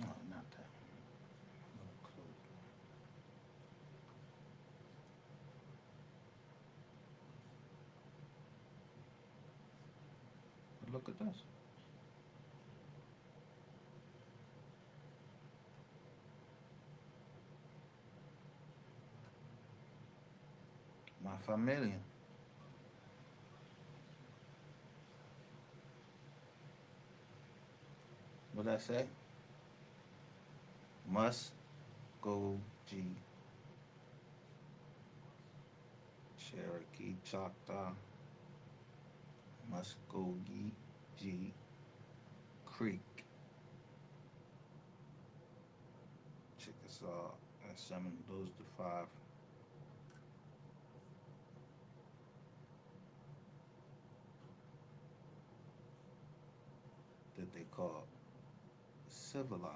Oh, not that. But look at this. My familia. What I say? Must go G. Cherokee, Choctaw, Muskogee, G, Creek, Chickasaw, and Seminole. Those are the five that they call civilized.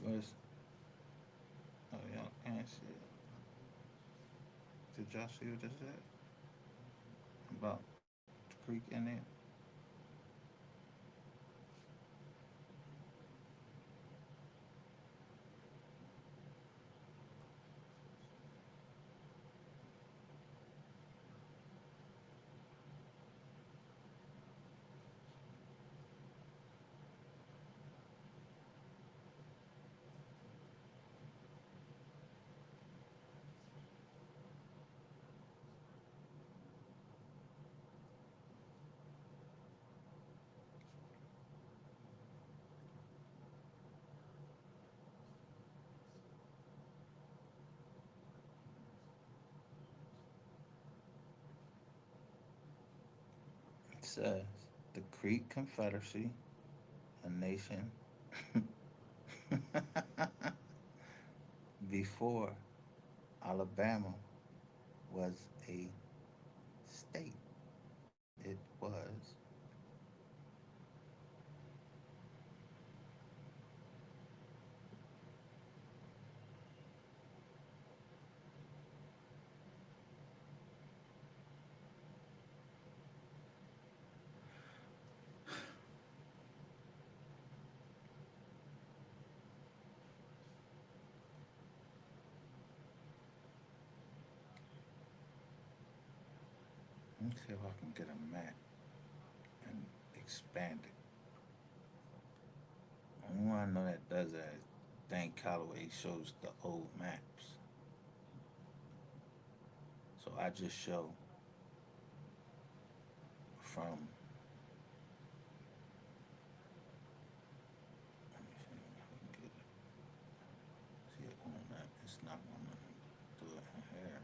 Where's, oh, y'all can't see it. Did y'all see what this said? About the creek in there? It says the Creek Confederacy, a nation before Alabama was a state. It was. Let me see if I can get a map and expand it. Only one I know that does that is Dan Calloway shows the old maps. So I just show from, let me see if I can get it. See it on that. It's not going to do it in here.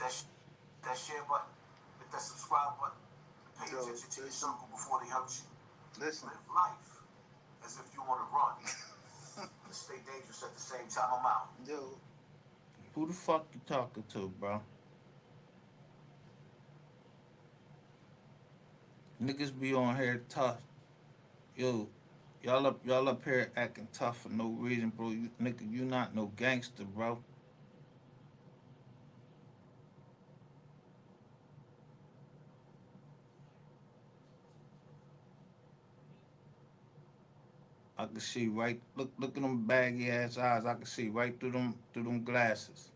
That share button, hit that subscribe button. Pay attention to your circle before they hurt you. Listen. Live life as if you want to run. And stay dangerous at the same time. I'm out. Yo. Who the fuck you talking to, bro? Niggas be on here tough. Yo, y'all up here acting tough for no reason, bro. Nigga, you not no gangster, bro. I can see right. Look at them baggy ass eyes. I can see right through them glasses.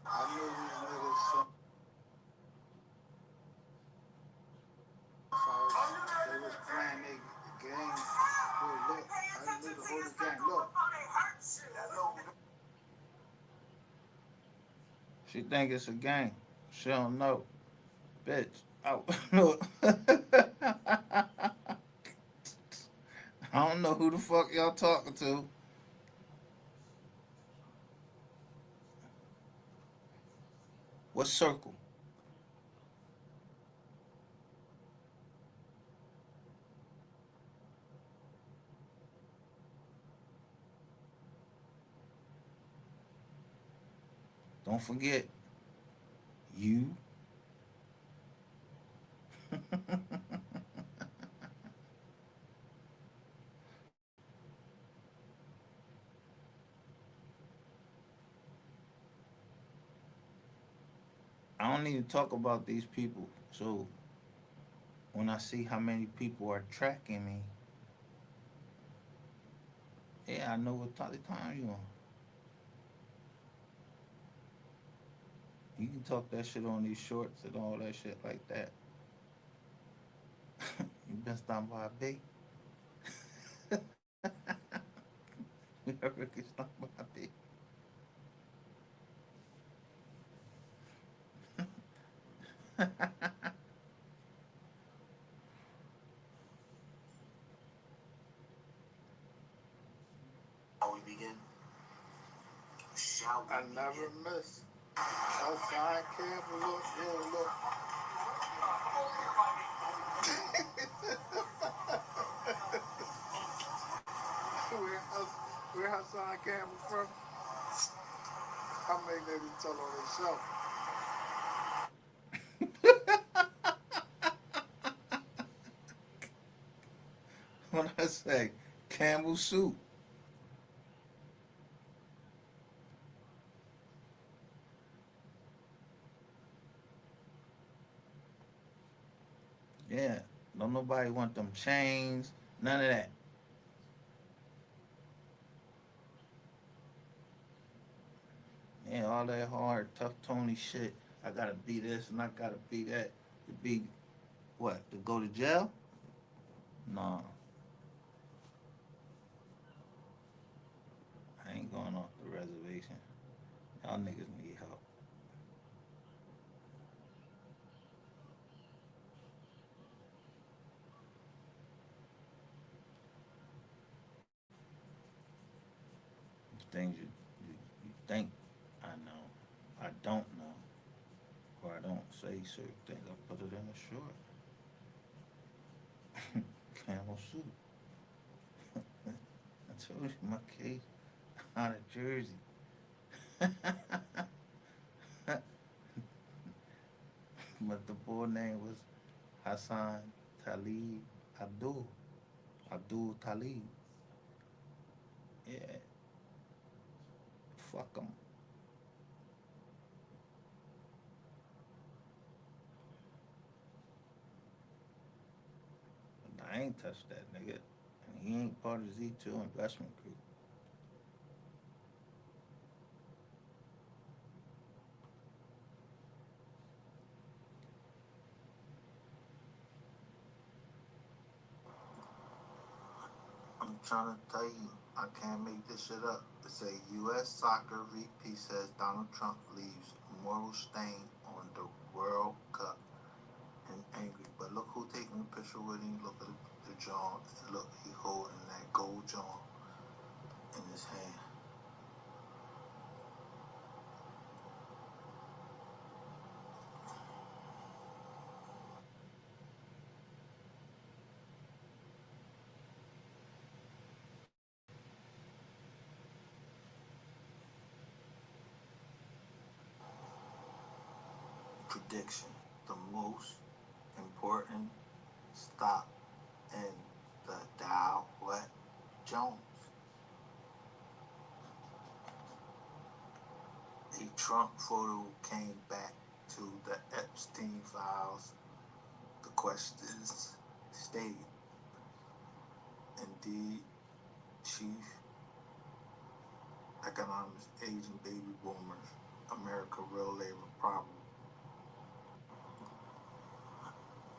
I knew these niggas. They was playing their game. Look, I knew the whole game. Look. She think it's a game. She don't know, bitch. Oh, look. I don't know who the fuck y'all talking to. What circle? Don't forget, you. I don't even talk about these people. So when I see how many people are tracking me, yeah, I know what time you on. You can talk that shit on these shorts and all that shit like that. You been stopped by a bait. You ever get stopped by a bait? Shall we begin? Shall we I never miss. Outside Campbell, look, yo, look. where, where Hassan Campbell from? I make niggas tell on themselves. When I say Campbell soup, yeah, don't nobody want them chains, none of that. Yeah, all that hard, tough Tony shit. I gotta be this and I gotta be that. To be what? To go to jail? Nah, I ain't going off the reservation. Y'all niggas need help. Things you think I know, I don't know, or I don't say certain things. I put it in a short. Camel suit. I told you my case out of Jersey. But the boy name was Hassan Talib Abdul. Abdul Talib. Yeah, fuck him. But I ain't touched that nigga. And he ain't part of Z2 investment group. I'm trying to tell you, I can't make this shit up. It say U.S. soccer VP says Donald Trump leaves moral stain on the World Cup and angry. But look who taking the picture with him. Look at the John. Look, he holding that gold John in his hand. Prediction. The most important stop in the Dow what? Jones. A Trump photo came back to the Epstein files. The questions stayed. Indeed, chief economics, Asian baby boomers, America real labor problem.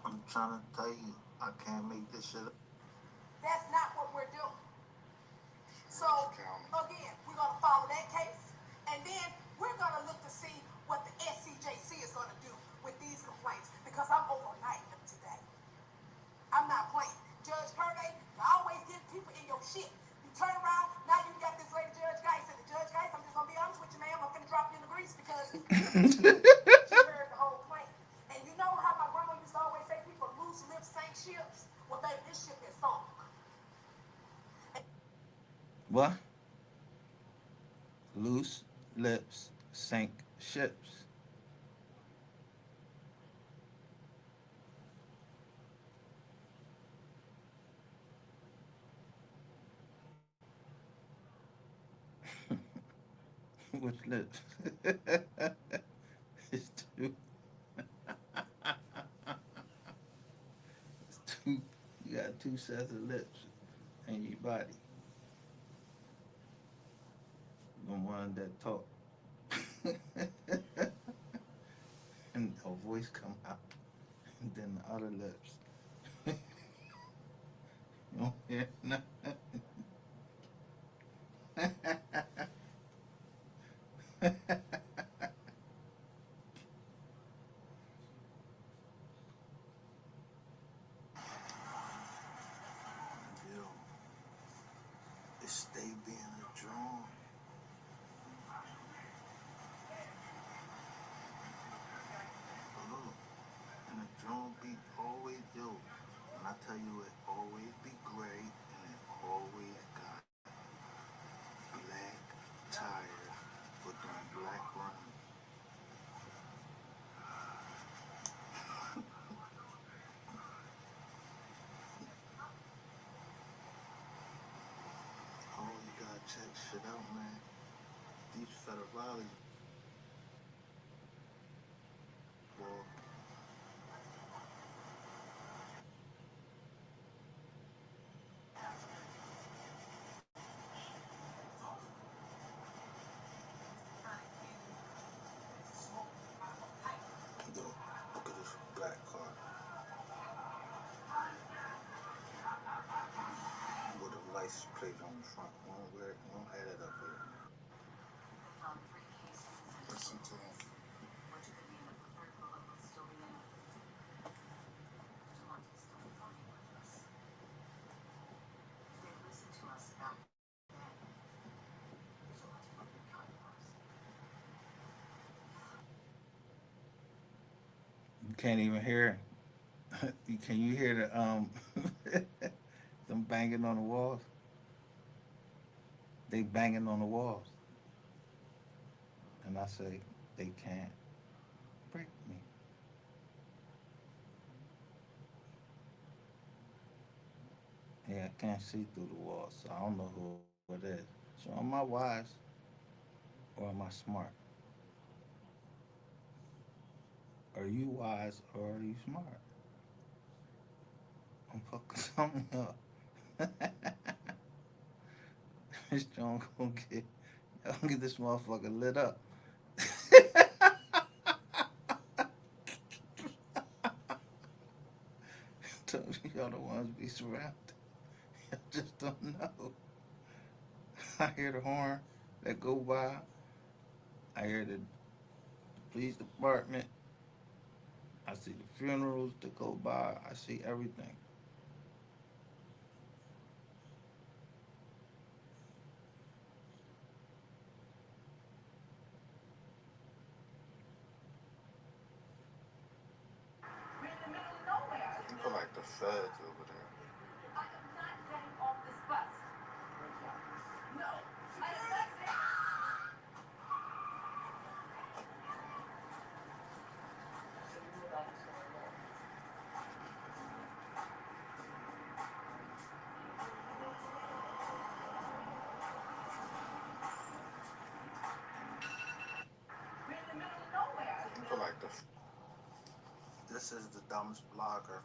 I'm trying to tell you, I can't make this shit up. That's not what we're doing. So, again, we're going to follow that case, and then we're going to look to see what the SCJC is going to do with these complaints, because I'm overnight them today. I'm not playing. Judge Purday, you always get people in your shit. You turn around, now you got this lady, Judge Geis, and the Judge Geis, I'm just going to be honest with you, ma'am, I'm going to drop you in the grease because she heard the whole plan. And you know how my grandma used to always say people loose lips sink ships? Well, baby, this ship is sunk. What? Loose lips sink ships. Which lips? it's two. It's two. You got two sets of lips in your body. The one that talk, and a voice come out, and then the other lips. You don't hear nothing. Yo, it stay being a drone. Look, and the drone beat always, yo, when I tell you it always be gray and it always got black tires with them black rims. Oh, you gotta check shit out, man. These federales, boy. Yo, look at this black car with a license plate on the front. Won't add it up here. Listen to him. You can't even hear it. Can you hear the them banging on the walls? They banging on the walls, and I say they can't break me. Yeah, I can't see through the walls, so I don't know who it is. So am I wise or am I smart? Are you wise or are you smart? I'm fucking something up. This John gonna get this motherfucker lit up. Told you y'all the ones be surrounded. Y'all just don't know. I hear the horn that go by. I hear the police department. I see the funerals that go by. I see everything. People like the feds over there. This is the dumbest blogger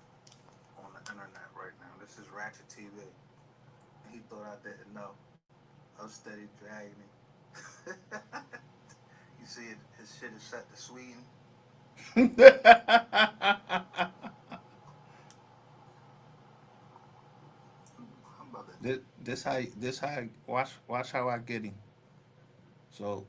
on the internet right now. This is Ratchet TV. He thought I didn't know. I'm steady dragging him. You see, his shit is set to Sweden. I'm about to. This how watch how I get him. So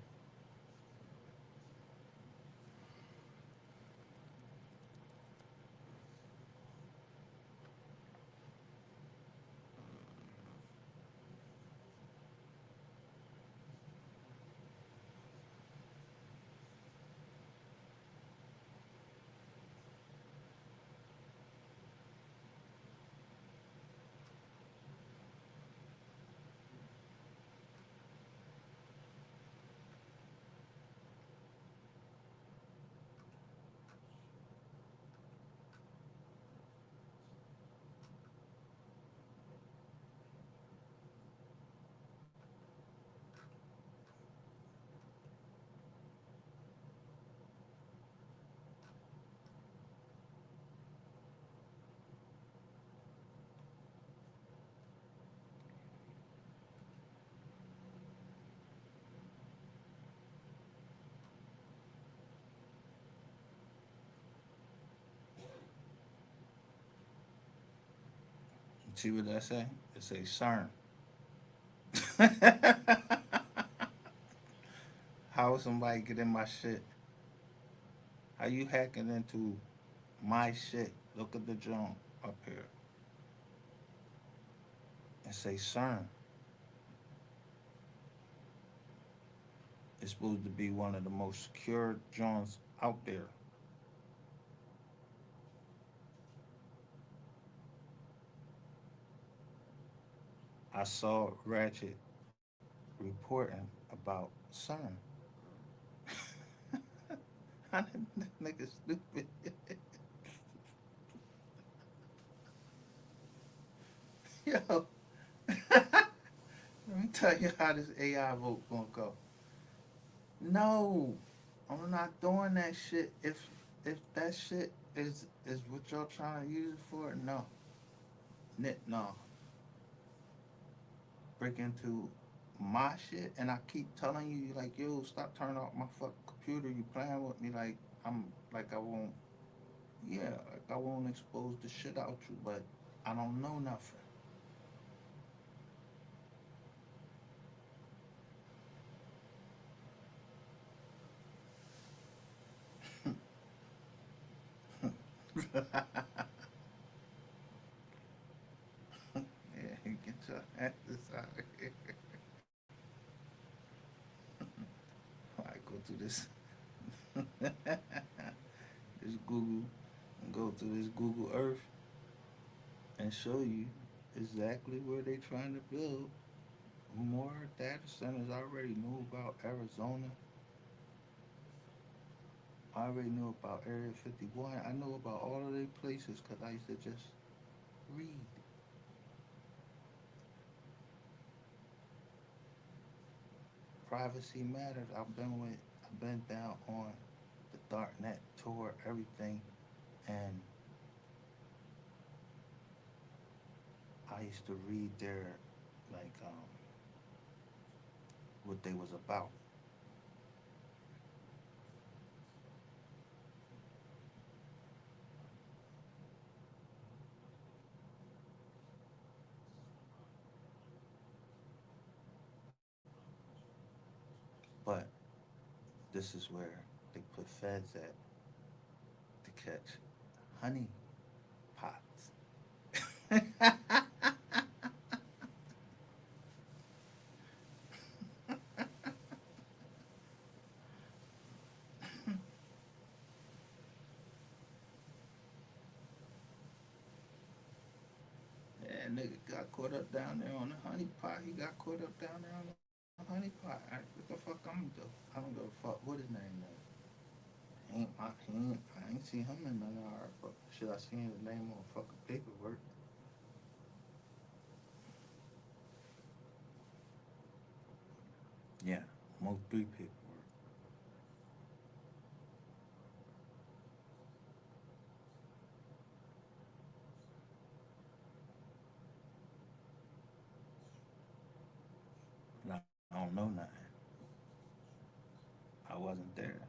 see what I say? It say CERN. How somebody get in my shit? How you hacking into my shit? Look at the joint up here and say CERN. It's supposed to be one of the most secure joints out there. I saw Ratchet reporting about CERN. How that nigga stupid? Yo, let me tell you how this AI vote gonna go. No, I'm not doing that shit. If that shit is what y'all trying to use it for, no, no. Break into my shit, and I keep telling you like, yo, stop turning off my fucking computer. You playing with me like I'm like I won't. Yeah, like I won't expose the shit out you, but I don't know nothing. Yeah, get your asses out of here. I go to this this Google and go to this Google Earth and show you exactly where they trying to build more data centers. I already knew about Arizona. I already knew about Area 51. I know about all of these places because I used to just read. Privacy matters. I've been down on the darknet tour, everything, and I used to read their like what they was about. But this is where they put feds at to catch honey pots. Yeah, nigga got caught up down there on the honey pot. He got caught up down there on the honey pot. What the fuck I'm gonna do? I don't give a fuck what his name is. I ain't seen him in none of our fuck shit. I seen his name on fucking paperwork. Yeah, Mo 3 paperwork. I don't know nothing. I wasn't there.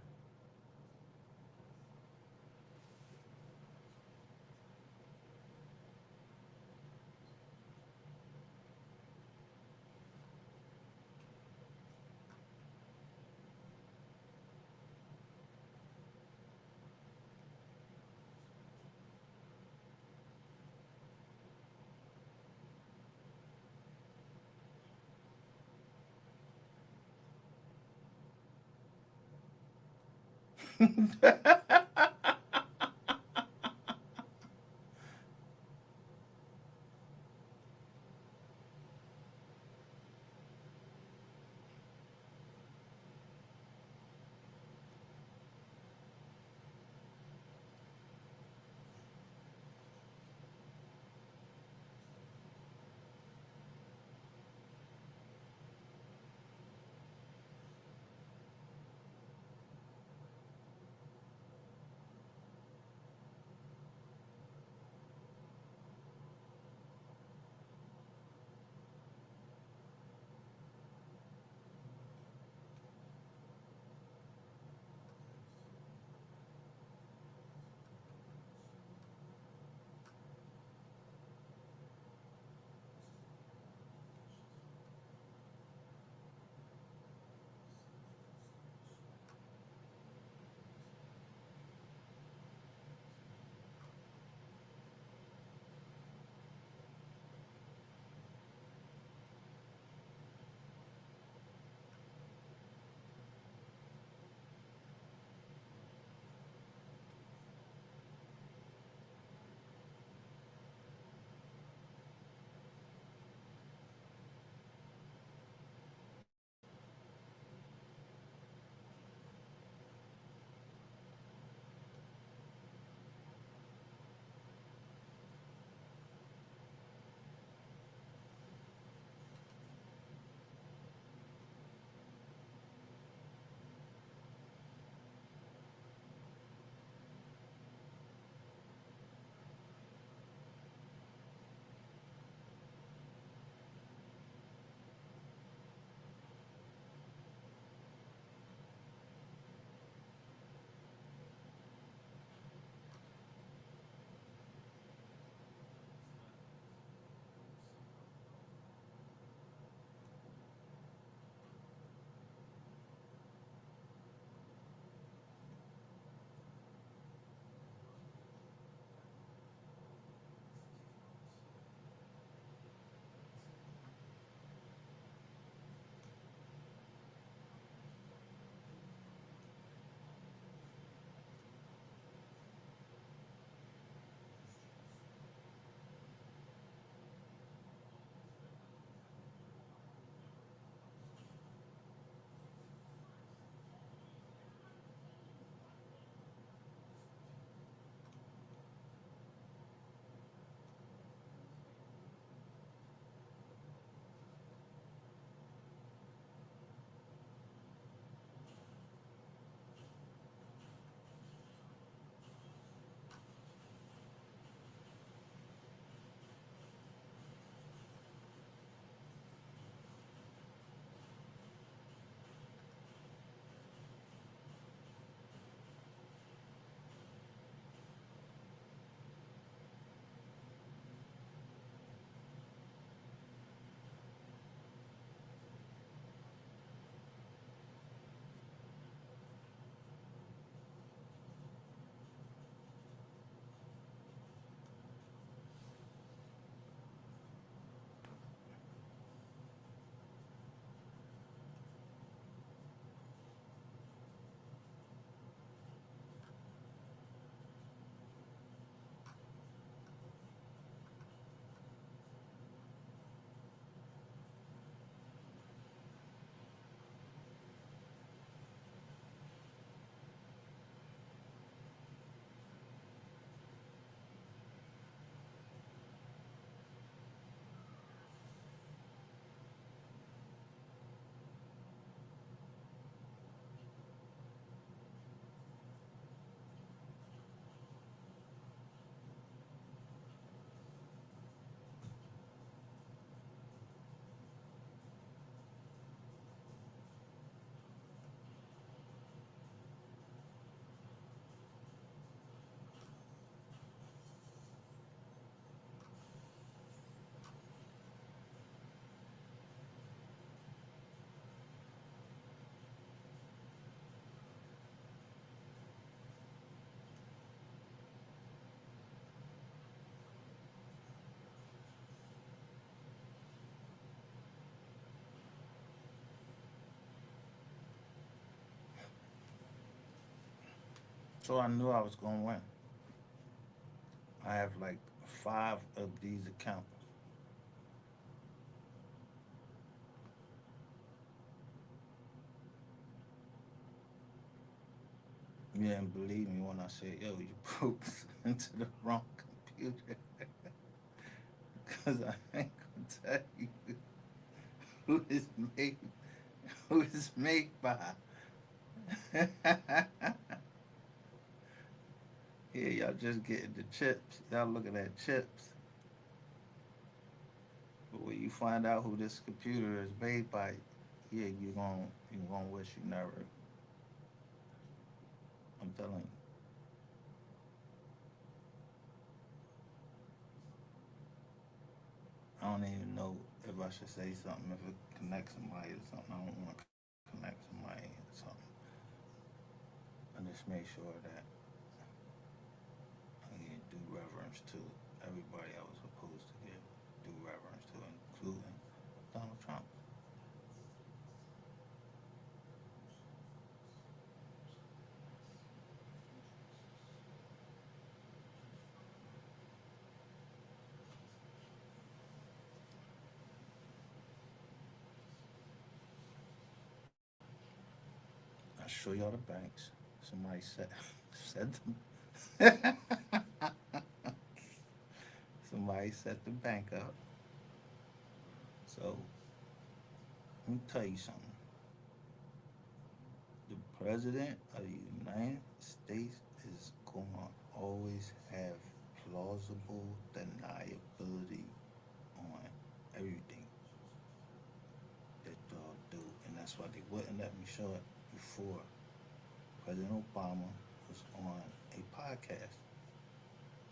So I knew I was gonna win. I have like 5 of these accounts. You didn't believe me when I said, "Yo, you broke into the wrong computer," because I ain't gonna tell you who is made, who is made by. Yeah, y'all just getting the chips. Y'all looking at chips. But when you find out who this computer is made by, yeah, you gonna wish you never. I'm telling you. I don't even know if I should say something if it connects somebody to something. I don't want to connect somebody to something. I just make sure that I give due reverence to everybody I was supposed to give due reverence to, including Donald Trump. I show y'all the banks. Somebody said said them. Somebody set the bank up. So let me tell you something. The president of the United States is going to always have plausible deniability on everything that they'll do. And that's why they wouldn't let me show it before. President Obama was on a podcast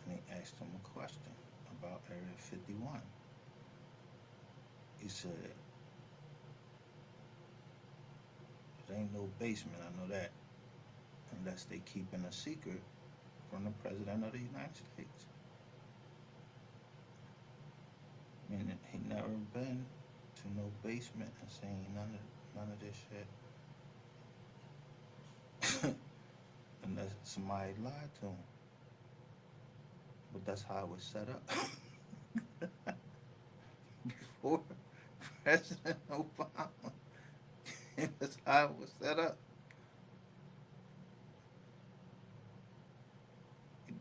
and they asked him a question about Area 51. He said, there ain't no basement, I know that, unless they keeping a secret from the President of the United States. I mean, he never been to no basement and seen none of this shit. Unless somebody lied to him. But that's how it was set up. Before President Obama. That's how it was set up.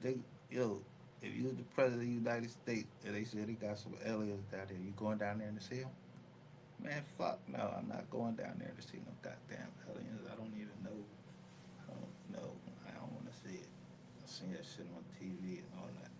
They, yo, if you was the president of the United States and they said they got some aliens down there, you going down there to see them? Man, fuck no, I'm not going down there to see no goddamn aliens. I don't even know. I don't know. I don't want to see it. I seen that shit on TV and all that.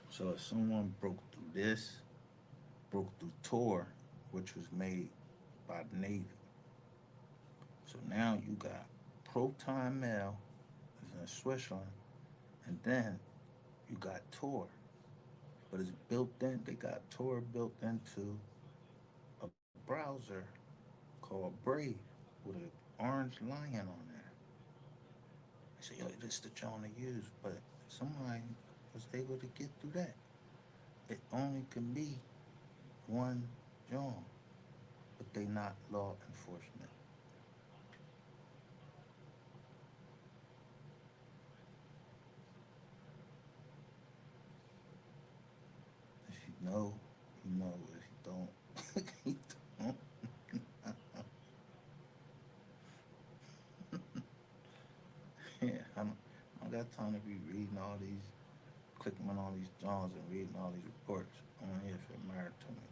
So if someone broke through this, broke through Tor, which was made by the Navy. So now you got Proton Mail is in Switzerland, and then you got Tor. But it's built in, they got Tor built into a browser called Brave with an orange lion on there. I said, yo, this is the John to use, but somebody was able to get through that. It only can be one John, but they not law enforcement. If you know, you know. If you don't, you don't. Yeah, I don't got time to be reading all these, clicking on all these Johns and reading all these reports. Only if it mattered to me.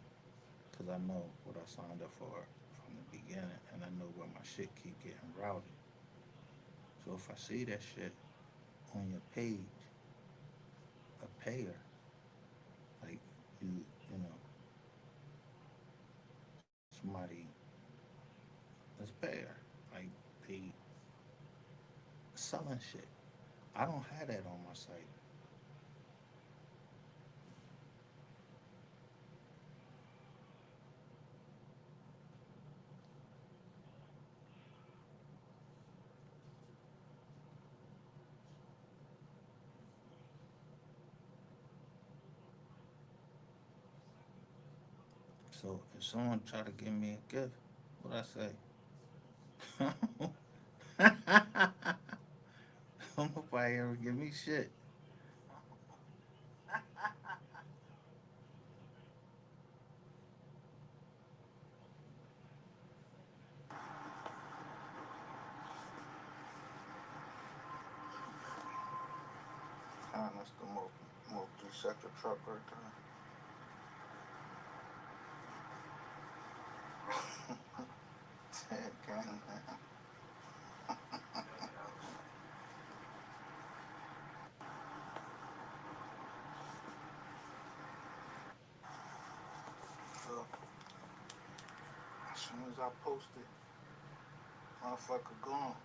Because I know what I signed up for from the beginning and I know where my shit keep getting routed. So if I see that shit on your page, a payer, like you know, somebody that's payer, like they selling shit. I don't have that on my site. So if someone try to give me a gift, what I say? Nobody ever give me shit. That's the multi-sector truck right there. Gang, man. So as soon as I post it, motherfucker gone.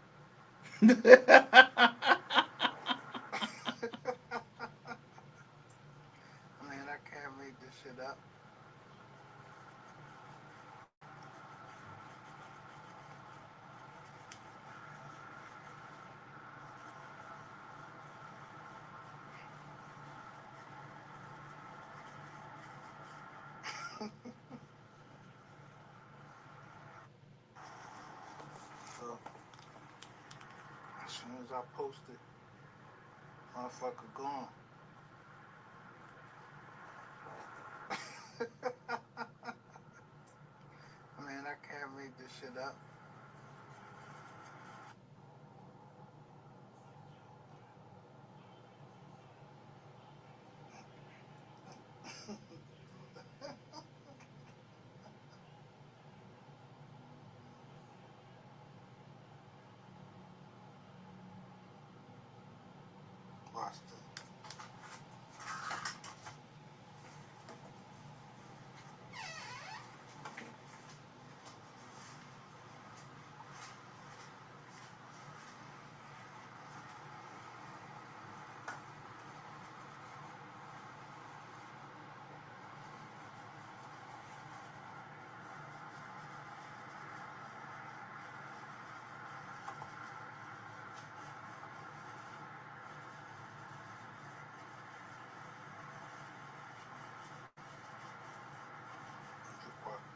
Man, I can't make this shit up. So as soon as I post it, motherfucker gone. Man, I can't make this shit up. Watch this.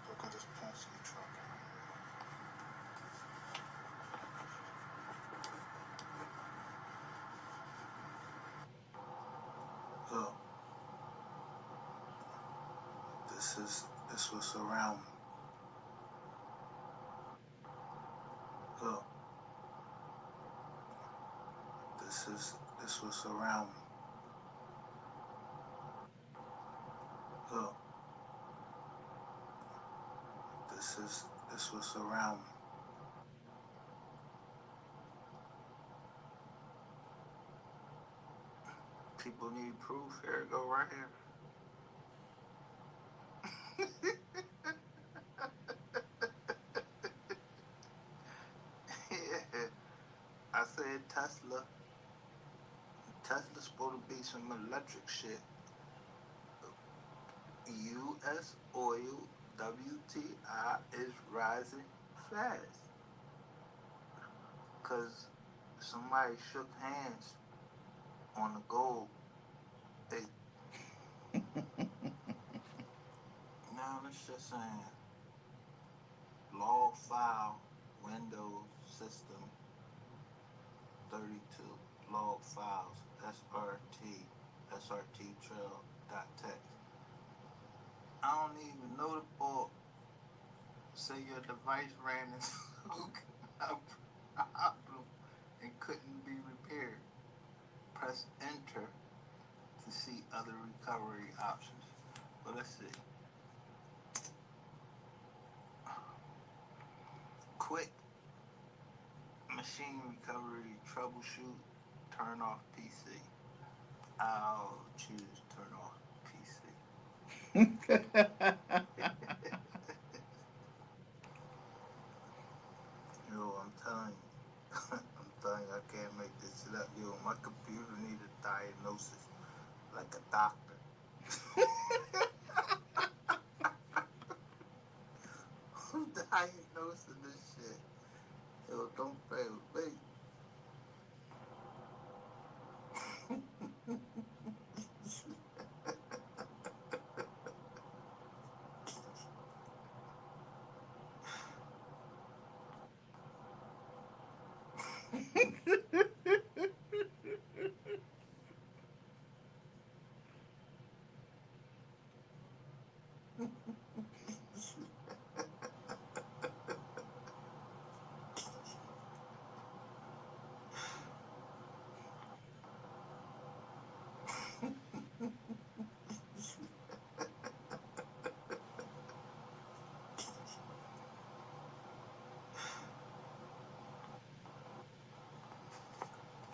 Look at this fancy truck. So this was around me. So this was around me. So this was around me. People need proof. Here it go right here. Yeah. I said Tesla. Tesla's supposed to be some electric shit. U.S. oil WTI is rising fast. Cause somebody shook hands on the gold. They now it's just saying log file Windows system 32 log files SRT trail dot text. I don't even know the board. Say your device ran into a problem and couldn't be repaired. Press enter to see other recovery options. Well, let's see. Quick machine recovery troubleshoot. Turn off PC. I'll choose turn off PC. Yo, I'm telling you. I'm telling like I can't make this shit up. Yo, my computer need a diagnosis, like a doctor. Who's diagnosing this shit? Yo, don't play with me.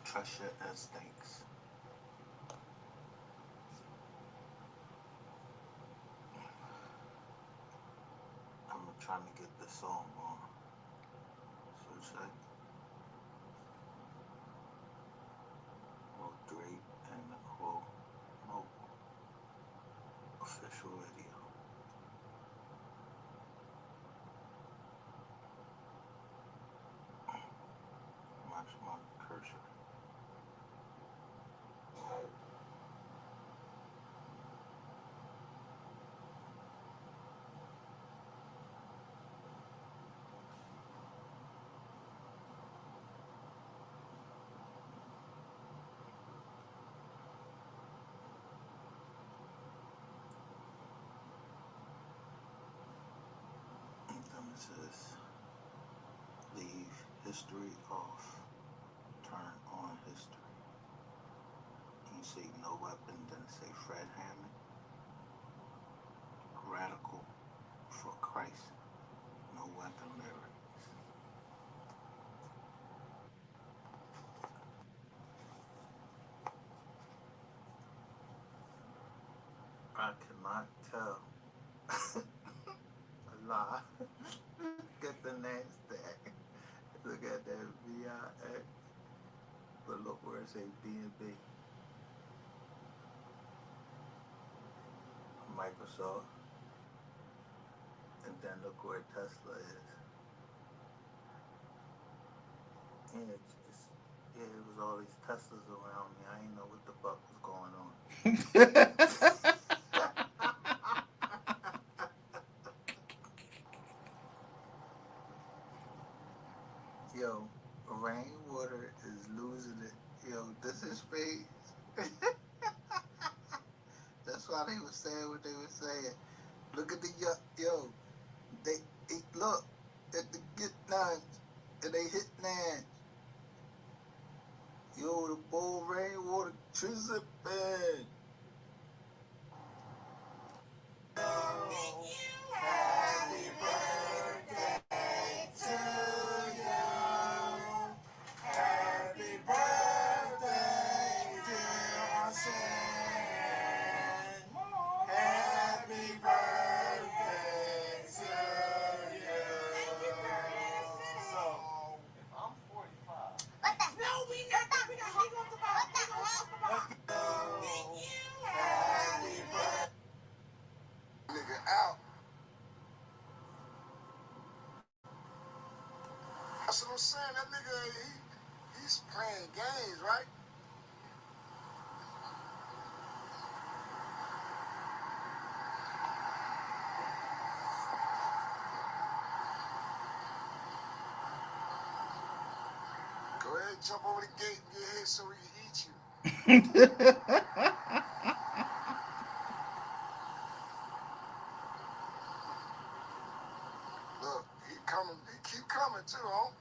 Trust your instincts. I'm trying to get this song on. So it's like, well, Drake and Nicole Mobile official radio. Watch my cursor. Then it says, leave history off, turn on history. You see no weapon, then it say Fred Hammond, radical for Christ, no weapon lyrics. I cannot tell. A lie. Get the NASDAQ. Look at that VIX. But look where it say B&B. Microsoft. And then look where Tesla is. Yeah, it was all these Teslas around me. I didn't know what the fuck was going on. Yo, rainwater is losing it. Yo, this is space. That's why they were saying what they were saying. Look at the yo. They look at the get nines and they hit nines. Yo, the bull rainwater tripping. Happy birthday to you. Happy birthday, dear Hassan. Happy birthday to you. So, I'm 45. What the? No, we not. We not. He gonna talk about. He gonna talk about. Thank you. Happy birthday. Nigga out. That's what I'm saying. That nigga, he's playing games, right? Go ahead, jump over the gate and get hit so we can eat you. Look, he coming. He keep coming too, huh?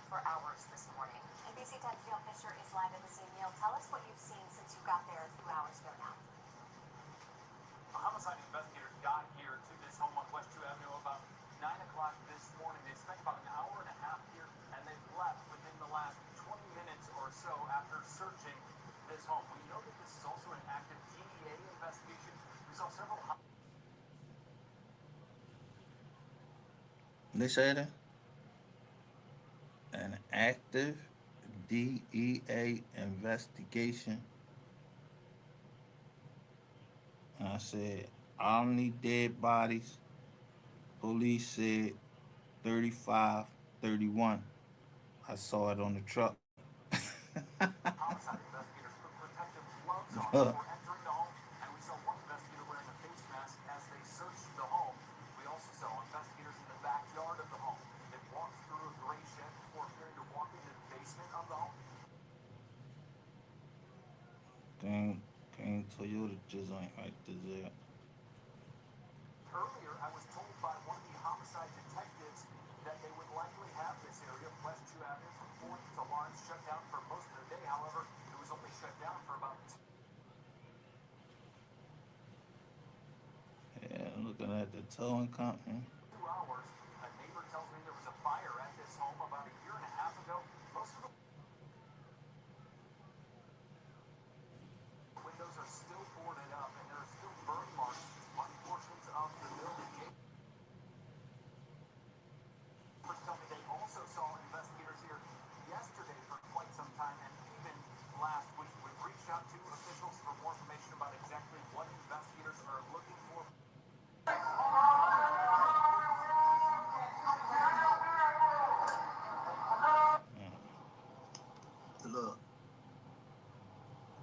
For hours this morning. ABC 10's Neil Fisher is live at the scene. Neil, tell us what you've seen since you got there a few hours ago now. A homicide investigators got here to this home on West 2 Avenue about 9 o'clock this morning. They spent about an hour and a half here, and they've left within the last 20 minutes or so after searching this home. We know that this is also They said an active DEA investigation. And I said, I don't need dead bodies. Police said 35, 31. I saw it on the truck. Homicide investigators put protective gloves on Huh. before entering the home, and we saw one investigator wearing a face mask as they searched the home. We also saw investigators in the backyard of the home. They walked through a gray shed before appearing to walk into the basement of the home. Came Toyota just ain't right there. Earlier, I was told by one of the homicide detectives that they would likely have this area, West 2 Avenue, from 4th to Lawrence, shut down for most of the day. However, it was only shut down for about Yeah, looking at the towing company. 2 hours. A neighbor tells me there was a fire at this home about a year and a half ago. Most of the windows are still boarded up, and there are still burn marks on portions of the building. Neighbors tell me they also saw investigators here yesterday for quite some time, and even last week. We've reached out to officials for more information about exactly what investigators are looking for. Look,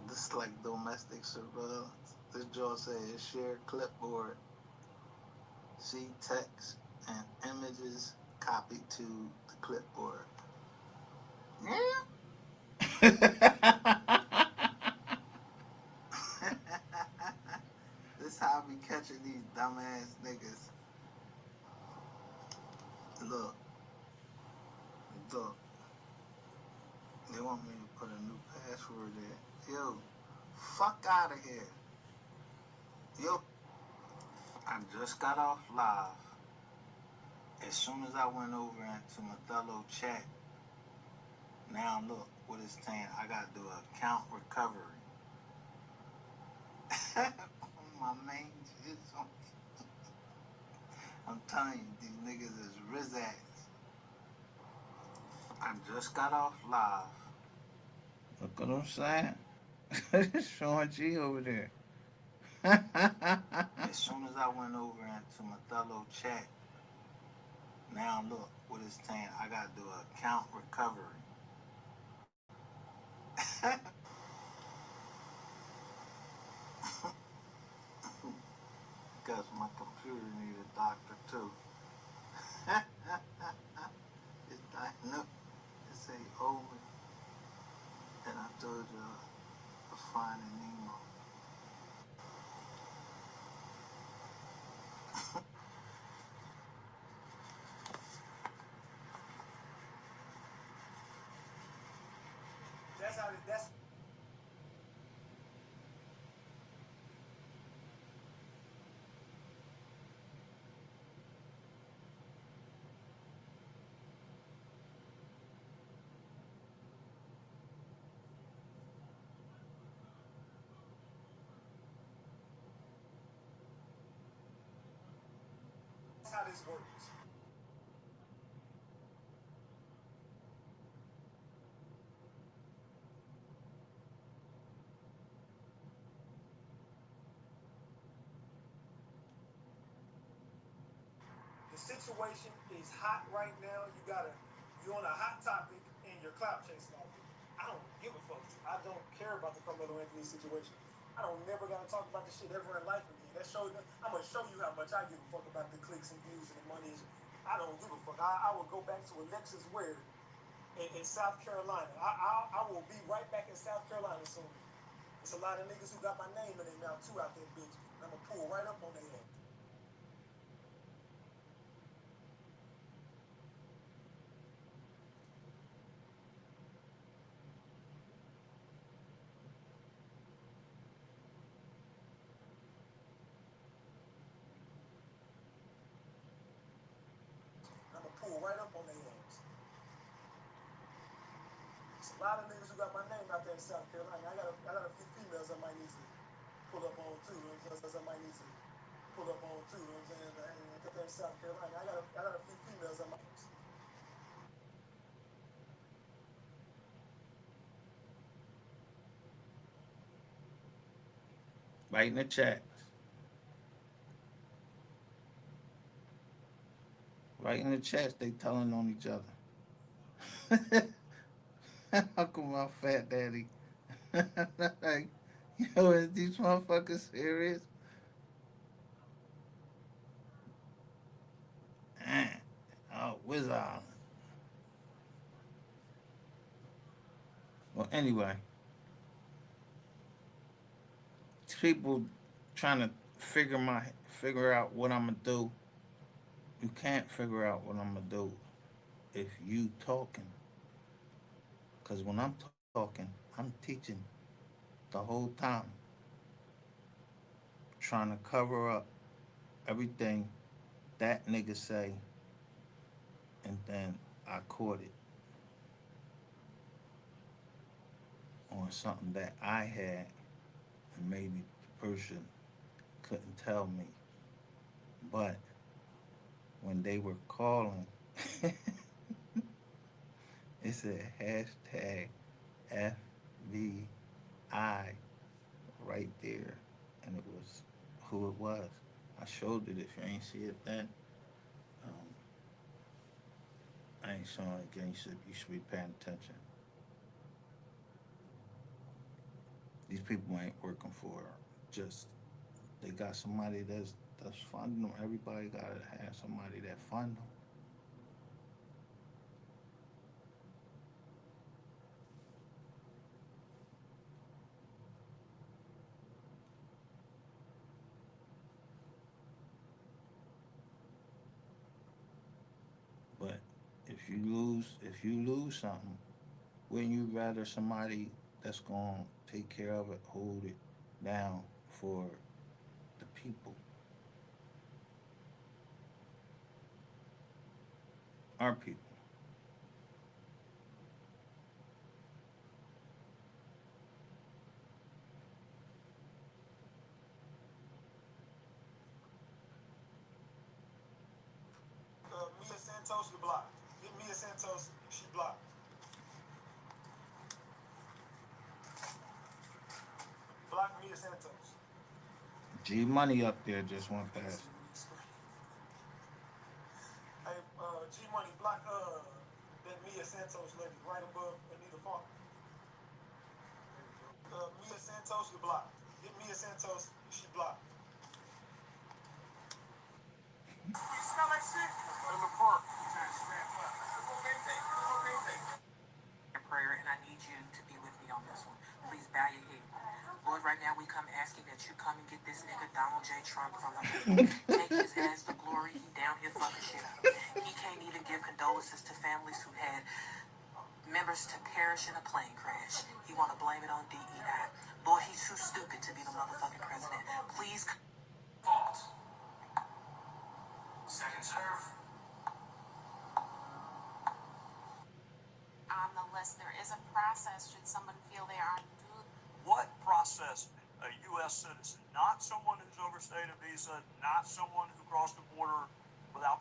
this is like domestic surveillance. This jaw says share clipboard, see text and images copied to the clipboard. This how I be catching these dumbass niggas. Look, look. They want me to put a new password in. Yo, fuck out of here. Yo, I just got off live. As soon as I went over into Mathello chat, now look what it's saying. I gotta do account recovery. My main shit on. I'm telling you, these niggas is rizads. I just got off live. Look what I'm saying. Sean G over there. As soon as I went over into Mathello chat, now look what it's saying. I gotta do account recovery. Because my computer need a doctor too. It's diagnosed. It say owe me. And I told you finding Nemo. That's how this works. The situation is hot right now. You're on a hot topic and you're clout chasing off it. I don't give a fuck. I don't care about the Carmelo Anthony situation. I don't never gotta talk about this shit ever in life again. I'm gonna show you how much I give a fuck about the clicks and views and the money. I don't give a fuck. I will go back to Alexis Ware in South Carolina. I will be right back in South Carolina soon. There's a lot of niggas who got my name in their mouth too out there, bitch. And I'm gonna pull right up on their ass. I'm gonna pull right up on their ass. There's a lot of niggas who got my name out there in South Carolina. I got a few females I might need to pull up on too. I might need to pull up on too. You know what I'm saying? In South Carolina, I got a few females on my house. Right in the chat. Right in the chat, they telling on each other. How come my fat daddy? Like, yo, is these motherfuckers serious? Man, oh, Wizard Island. Well, anyway, people trying to figure out what I'm gonna do. You can't figure out what I'm gonna do if you talking. Cause when I'm talking, I'm teaching the whole time, trying to cover up everything that nigga say, and then I caught it on something that I had, and maybe the person couldn't tell me. But when they were calling, it said hashtag FBI right there, and it was who it was. I showed it. If you ain't see it then, um, I ain't showing it again. You should be paying attention. These people ain't working for just they got somebody that's funding them. Everybody gotta have somebody that fund them. But if you lose something, wouldn't you rather somebody that's gonna take care of it, hold it down for the people, our people? Mia Santos, you blocked. Get Mia Santos, she blocked. Block Mia Santos. G Money up there just went past. Hey, G Money, block that Mia Santos lady right above Anita Funk. Mia Santos, you blocked. Get Mia Santos, she blocked. You smell like shit? In the park. Prayer, and I need you to be with me on this one. Please bow your head. Lord, right now we come asking that you come and get this nigga Donald J. Trump from the hood. Take his ass to glory. He down here fucking shit up. He can't even give condolences to families who had members to perish in a plane crash. He want to blame it on DEI. Lord, he's too stupid to be the motherfucking president. Please. Fault. Second serve. On the list, there is a process should someone feel they are due. What process? A U.S. citizen, not someone who's overstayed a visa, not someone who crossed the border without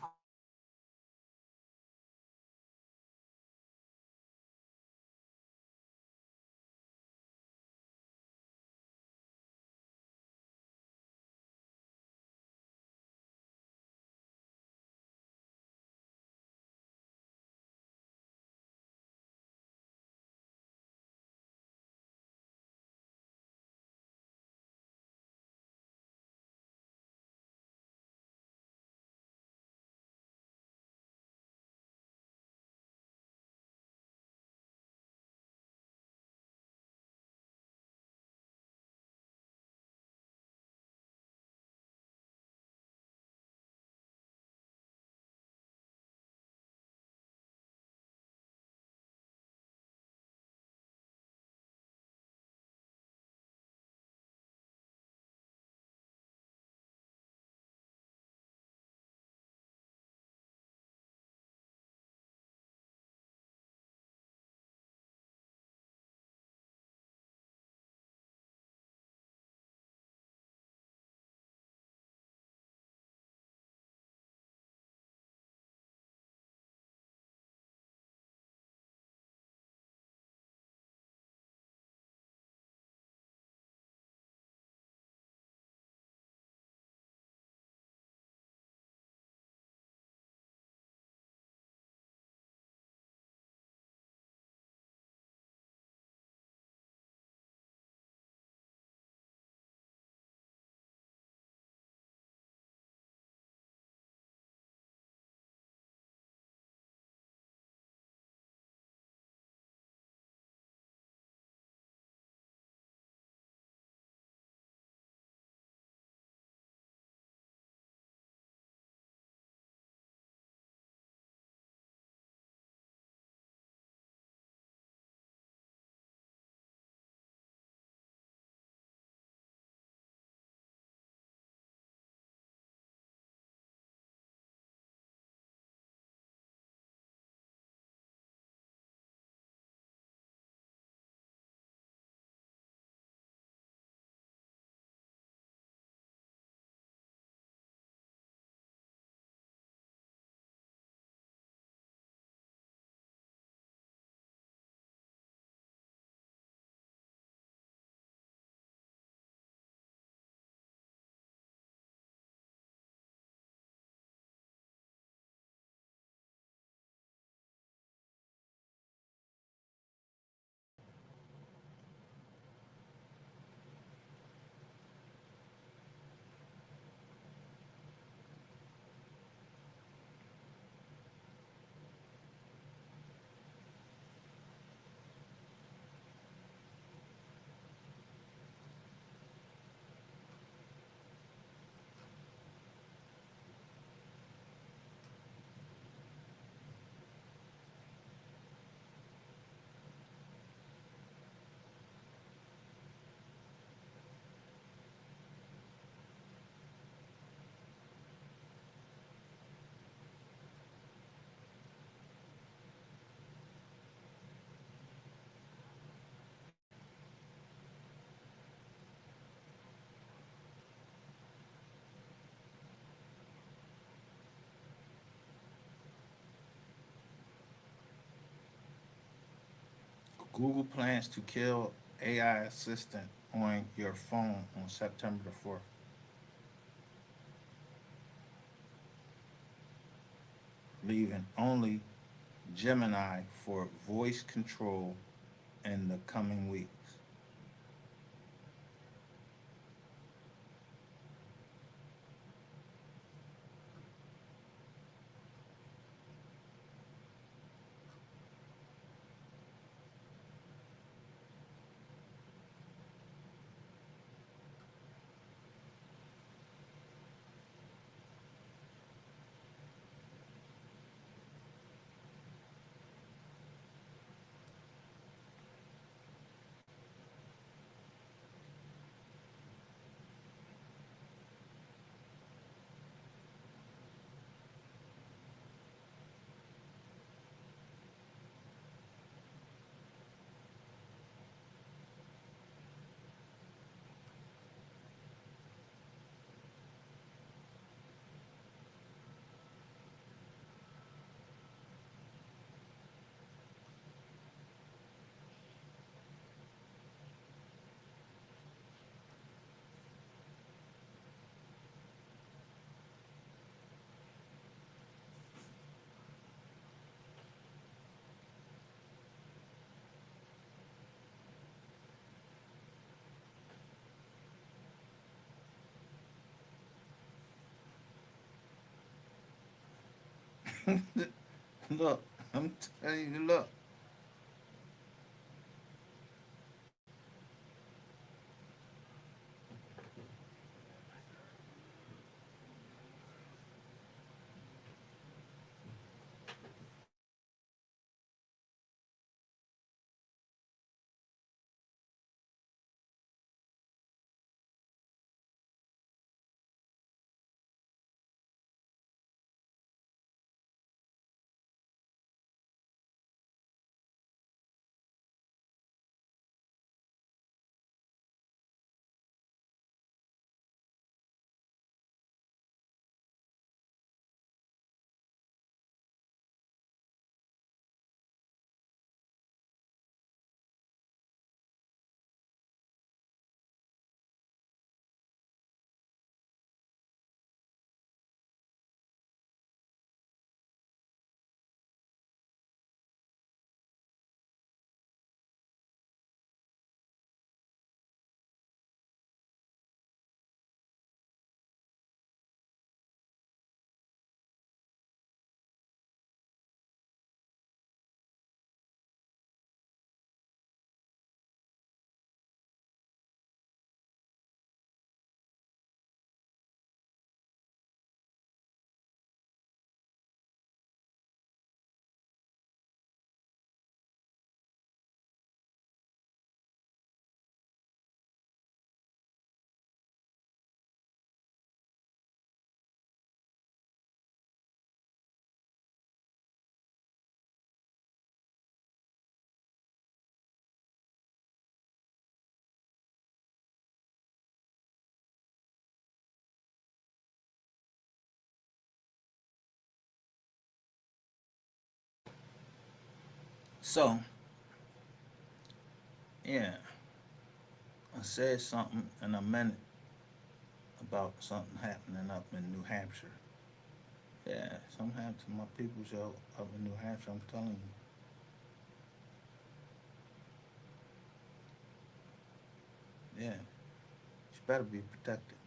Google plans to kill AI assistant on your phone on September the 4th, leaving only Gemini for voice control in the coming weeks. Look, I'm telling you, look. So, yeah, I said something in a minute about something happening up in New Hampshire. Yeah, something happened to my people, yo, up in New Hampshire. I'm telling you. Yeah, you better be protected.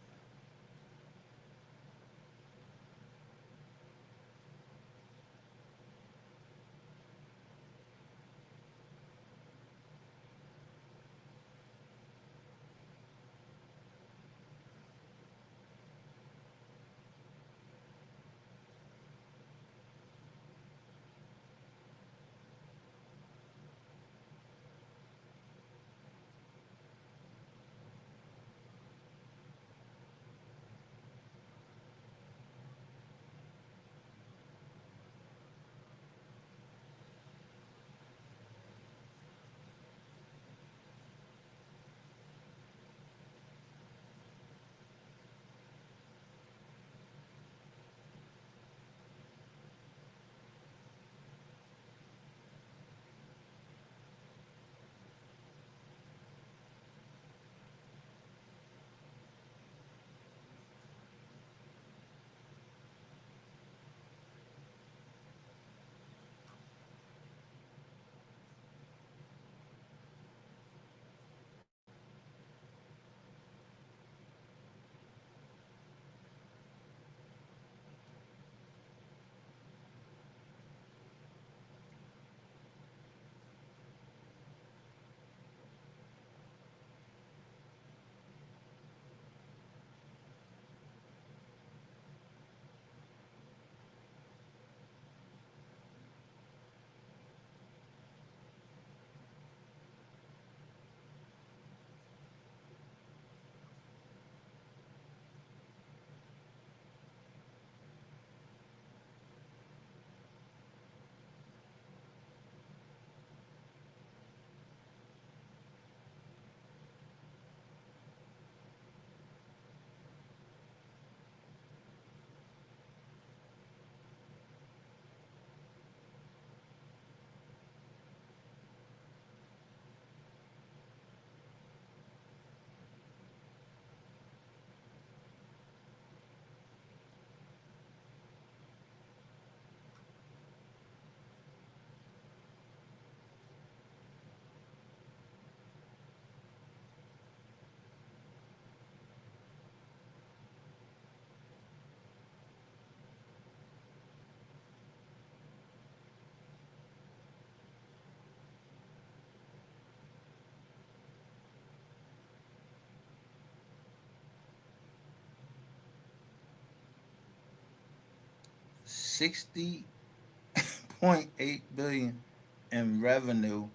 $60.8 billion in revenue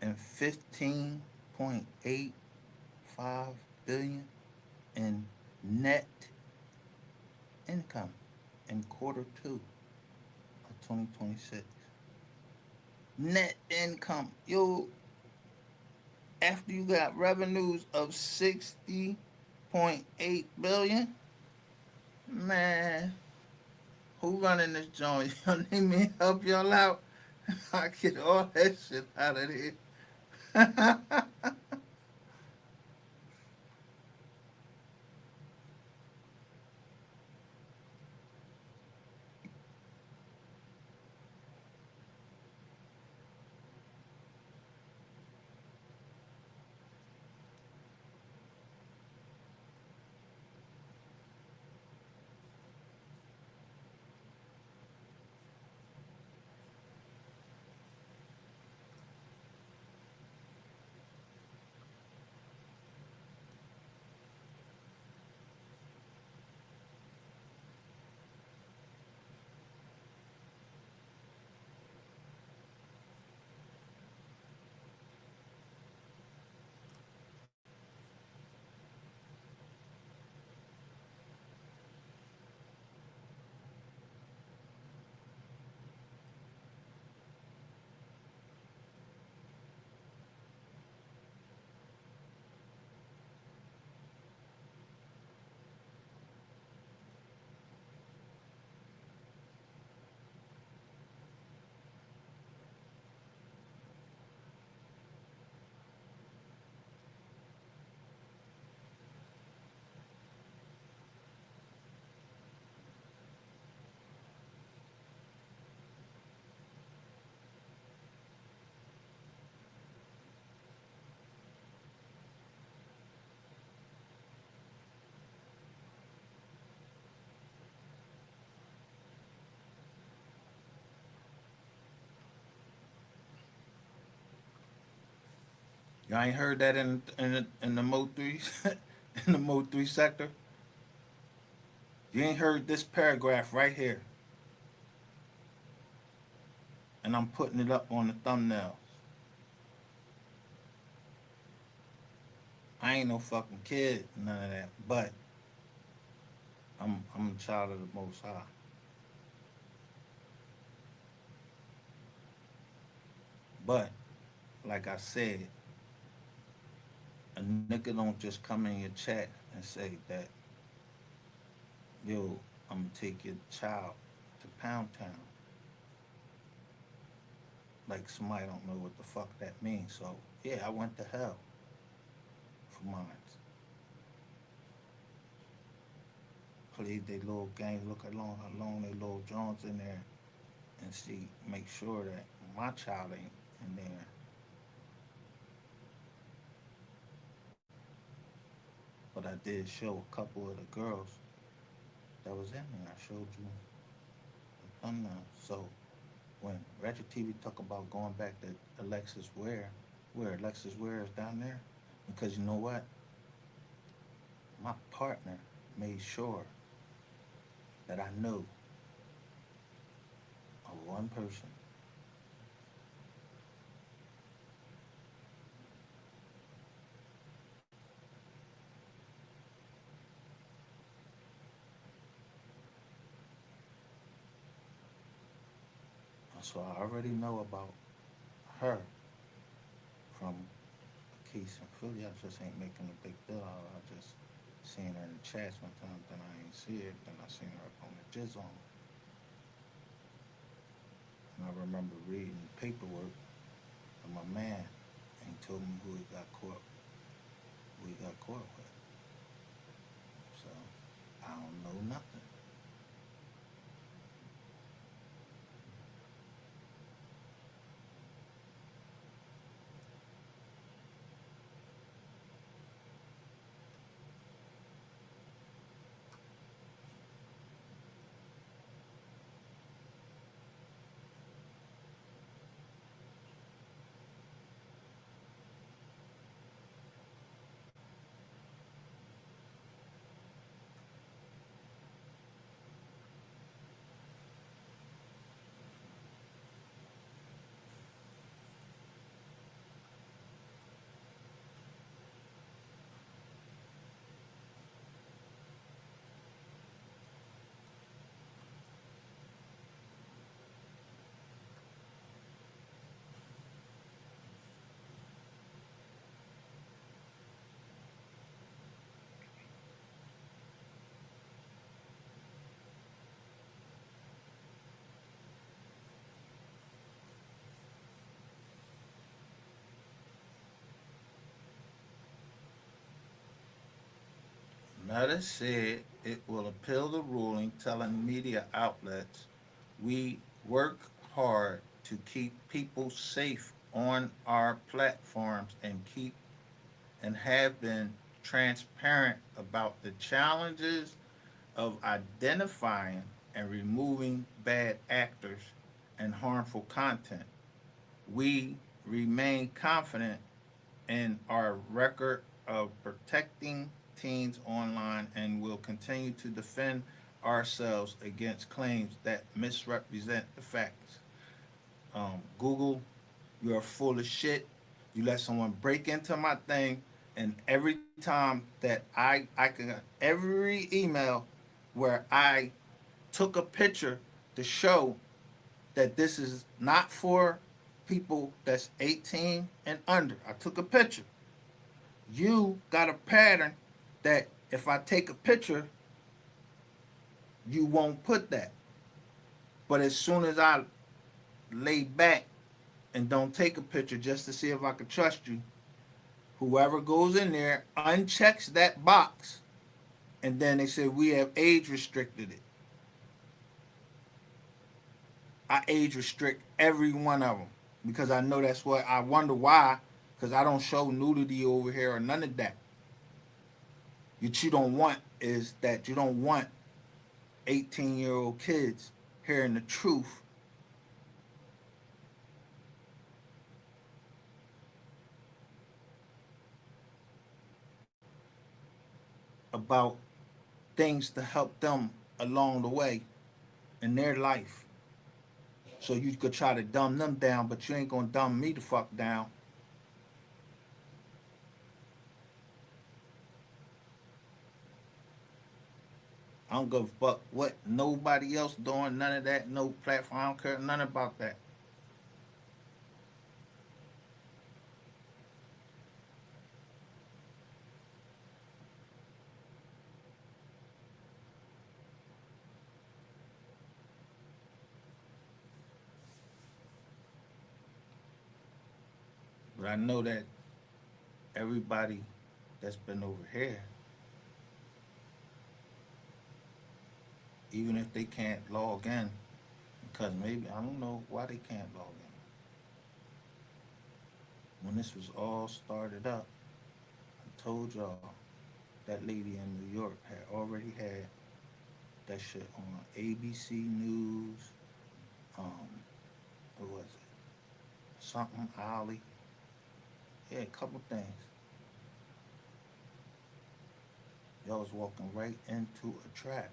and 15.85 billion in net income in quarter 2 of 2026. Net income, yo, after you got revenues of 60.8 billion, man, who running this joint? Y'all need me to help y'all out? I get all that shit out of there. Y'all ain't heard that in the Mo three in the Mo three sector. You ain't heard this paragraph right here, and I'm putting it up on the thumbnail. I ain't no fucking kid, none of that. But I'm a child of the Most High. But like I said, a nigga don't just come in your chat and say that, yo, I'm gonna take your child to Pound Town. Like somebody don't know what the fuck that means. So yeah, I went to hell for mine. Played they little game, look along they little Jones in there and see, make sure that my child ain't in there. But I did show a couple of the girls that was in there. I showed you the thumbnail. So when Ratchet TV talk about going back to Alexis Ware, where Alexis Ware is down there, because you know what? My partner made sure that I knew of one person. So I already know about her from a case in Philly. I just ain't making a big deal out of it. I just seen her in the chats one time, then I ain't see her, then I seen her up on the jizz on. And I remember reading the paperwork of my man, and he told me who he got caught with. So I don't know nothing. Meta said it will appeal the ruling, telling media outlets, "We work hard to keep people safe on our platforms and have been transparent about the challenges of identifying and removing bad actors and harmful content. We remain confident in our record of protecting teens online and will continue to defend ourselves against claims that misrepresent the facts. Google, you're full of shit. You let someone break into my thing, and every time that I can every email where I took a picture to show that this is not for people that's 18 and under. I took a picture. You got a pattern that if I take a picture, you won't put that. But as soon as I lay back and don't take a picture just to see if I can trust you, whoever goes in there unchecks that box, and then they say we have age restricted it. I age restrict every one of them because I know that's what I wonder why. Because I don't show nudity over here or none of that. What you don't want is that you don't want 18-year-old kids hearing the truth about things to help them along the way in their life. So you could try to dumb them down, but you ain't gonna dumb me the fuck down. I don't give a fuck what nobody else doing, none of that, no platform. I don't care none about that. But I know that everybody that's been over here, even if they can't log in, because maybe I don't know why they can't log in. When this was all started up, I told y'all that lady in New York had already had that shit on ABC News. Um, what was it? Something Ollie. Yeah, a couple things. Y'all was walking right into a trap.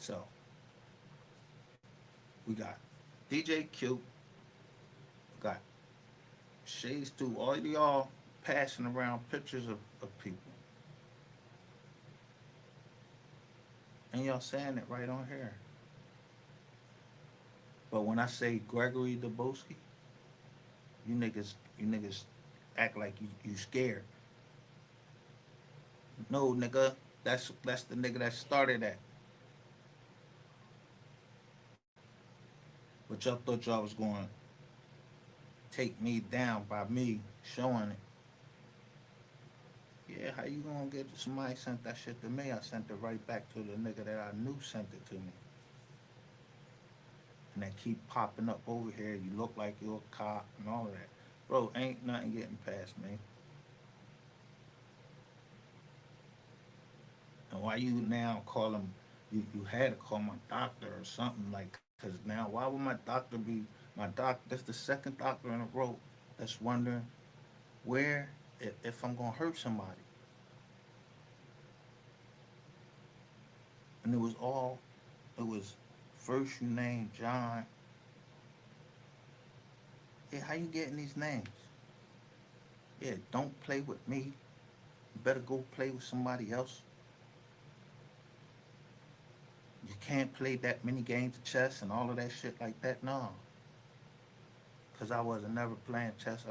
So we got DJ Q, we got Shades 2, all y'all passing around pictures of people. And y'all saying it right on here. But when I say Gregory Dubowski, you niggas act like you scared. No, nigga, that's the nigga that started that. But y'all thought y'all was going to take me down by me showing it. Yeah, how you gonna get somebody sent that shit to me? I sent it right back to the nigga that I knew sent it to me. And they keep popping up over here. You look like you're a cop and all of that. Bro, ain't nothing getting past me. And why you now call him? You had to call my doctor or something like. Cause now, why would my doctor be my doctor? That's the second doctor in a row that's wondering where if I'm gonna hurt somebody. And it was first you named John, Yeah, how you getting these names? Yeah, don't play with me. You better go play with somebody else. You can't play that many games of chess and all of that shit like that. No, because I wasn't never playing chess.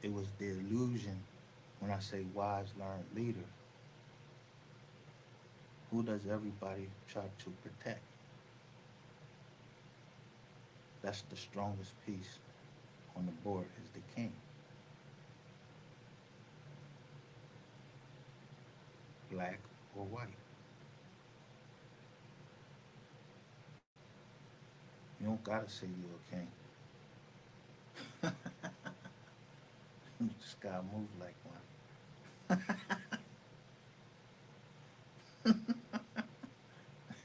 It was the illusion when I say wise, learned leader. Who does everybody try to protect? That's the strongest piece on the board is the king. Black or white. You don't gotta say you're a king. You just gotta move like one.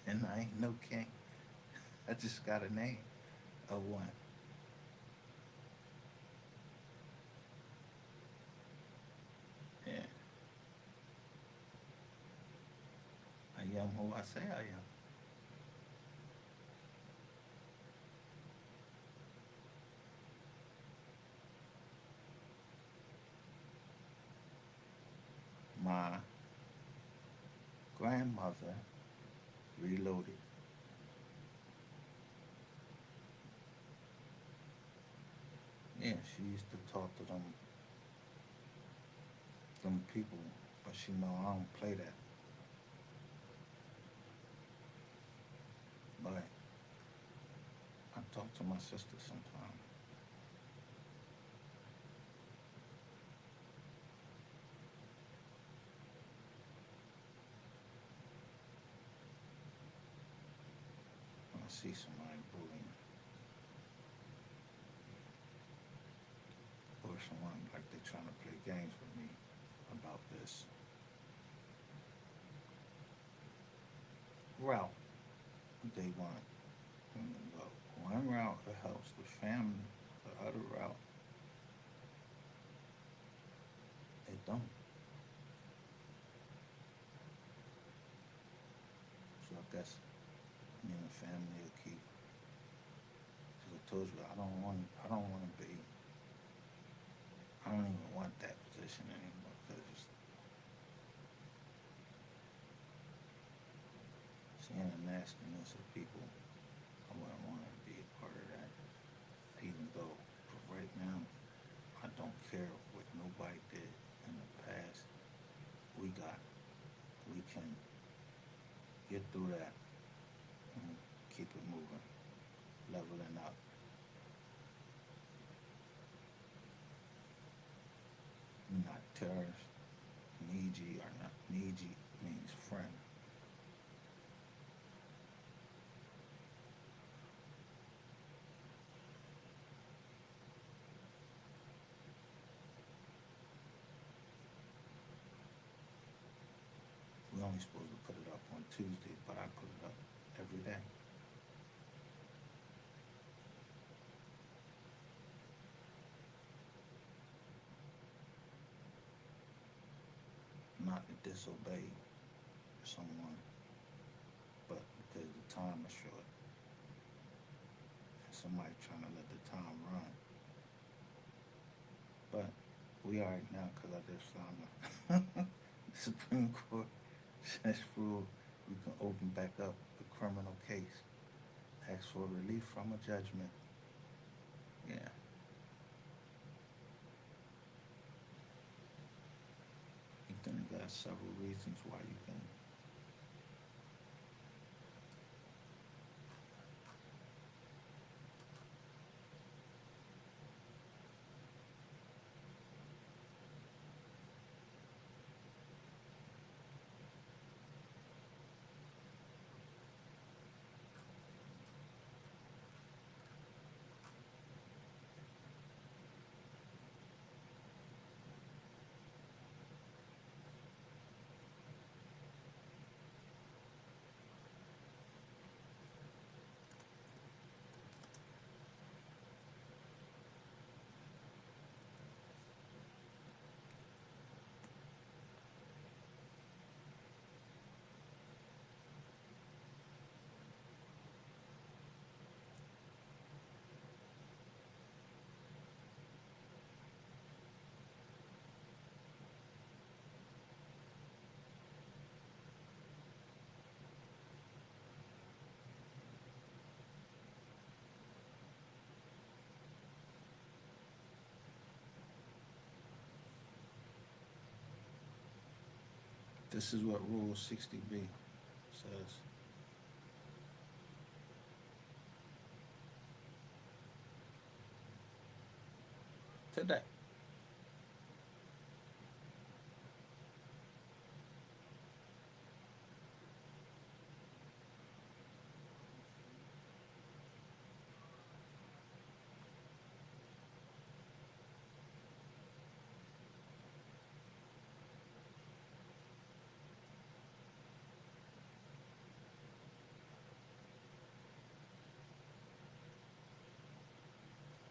And I ain't no king. I just got a name of one. Yeah. I am who I say I am. My grandmother reloaded. Yeah, she used to talk to them people, but she know I don't play that. But I talk to my sister sometimes. When I see somebody bullying or someone like they trying to play games with me about this route they want. Well, one route it helps the family, the other route it don't. So I guess me and the family will keep. Cause I told you I don't want to be. I don't even want that position anymore. Cause seeing the nastiness of people, I wouldn't want to be a part of that. Even though for right now, I don't care what nobody did in the past. We got, we can get through that and keep it moving, leveling up. We're not terrorists. Niji are not. Niji means friend. We only supposed to put it up on Tuesday, but I put it up every day. Not to disobey someone, but because the time is short and somebody trying to let the time run. But we are right now because I just found the Supreme Court just ruled you can open back up a criminal case, ask for relief from a judgment. Yeah, you then got several reasons why you can. This is what Rule 60B says. Today.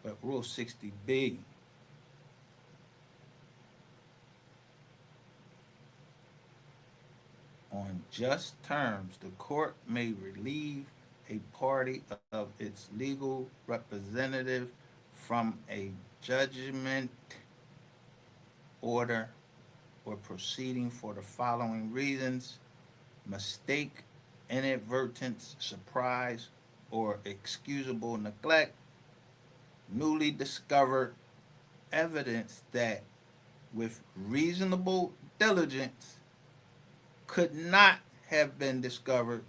But Rule 60B, on just terms, the court may relieve a party of its legal representative from a judgment, order, or proceeding for the following reasons: mistake, inadvertence, surprise, or excusable neglect, newly discovered evidence that, with reasonable diligence, could not have been discovered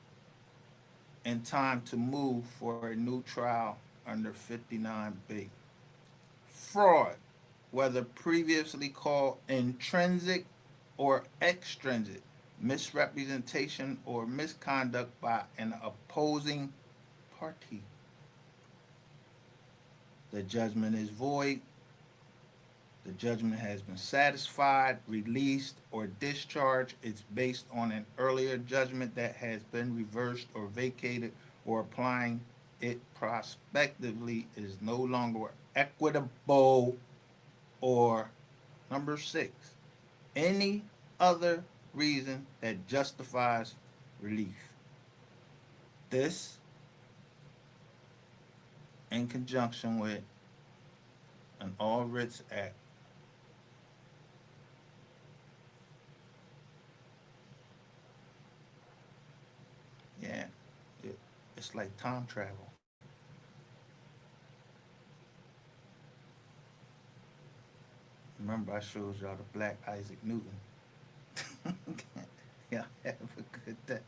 in time to move for a new trial under 59B. Fraud, whether previously called intrinsic or extrinsic, misrepresentation or misconduct by an opposing party. The judgment is void. The judgment has been satisfied, released, or discharged. It's based on an earlier judgment that has been reversed or vacated, or applying it prospectively is no longer equitable, or number six, any other reason that justifies relief. This, in conjunction with an All Writs Act, yeah, it's like time travel. Remember, I showed y'all the black Isaac Newton. Yeah, have a good day.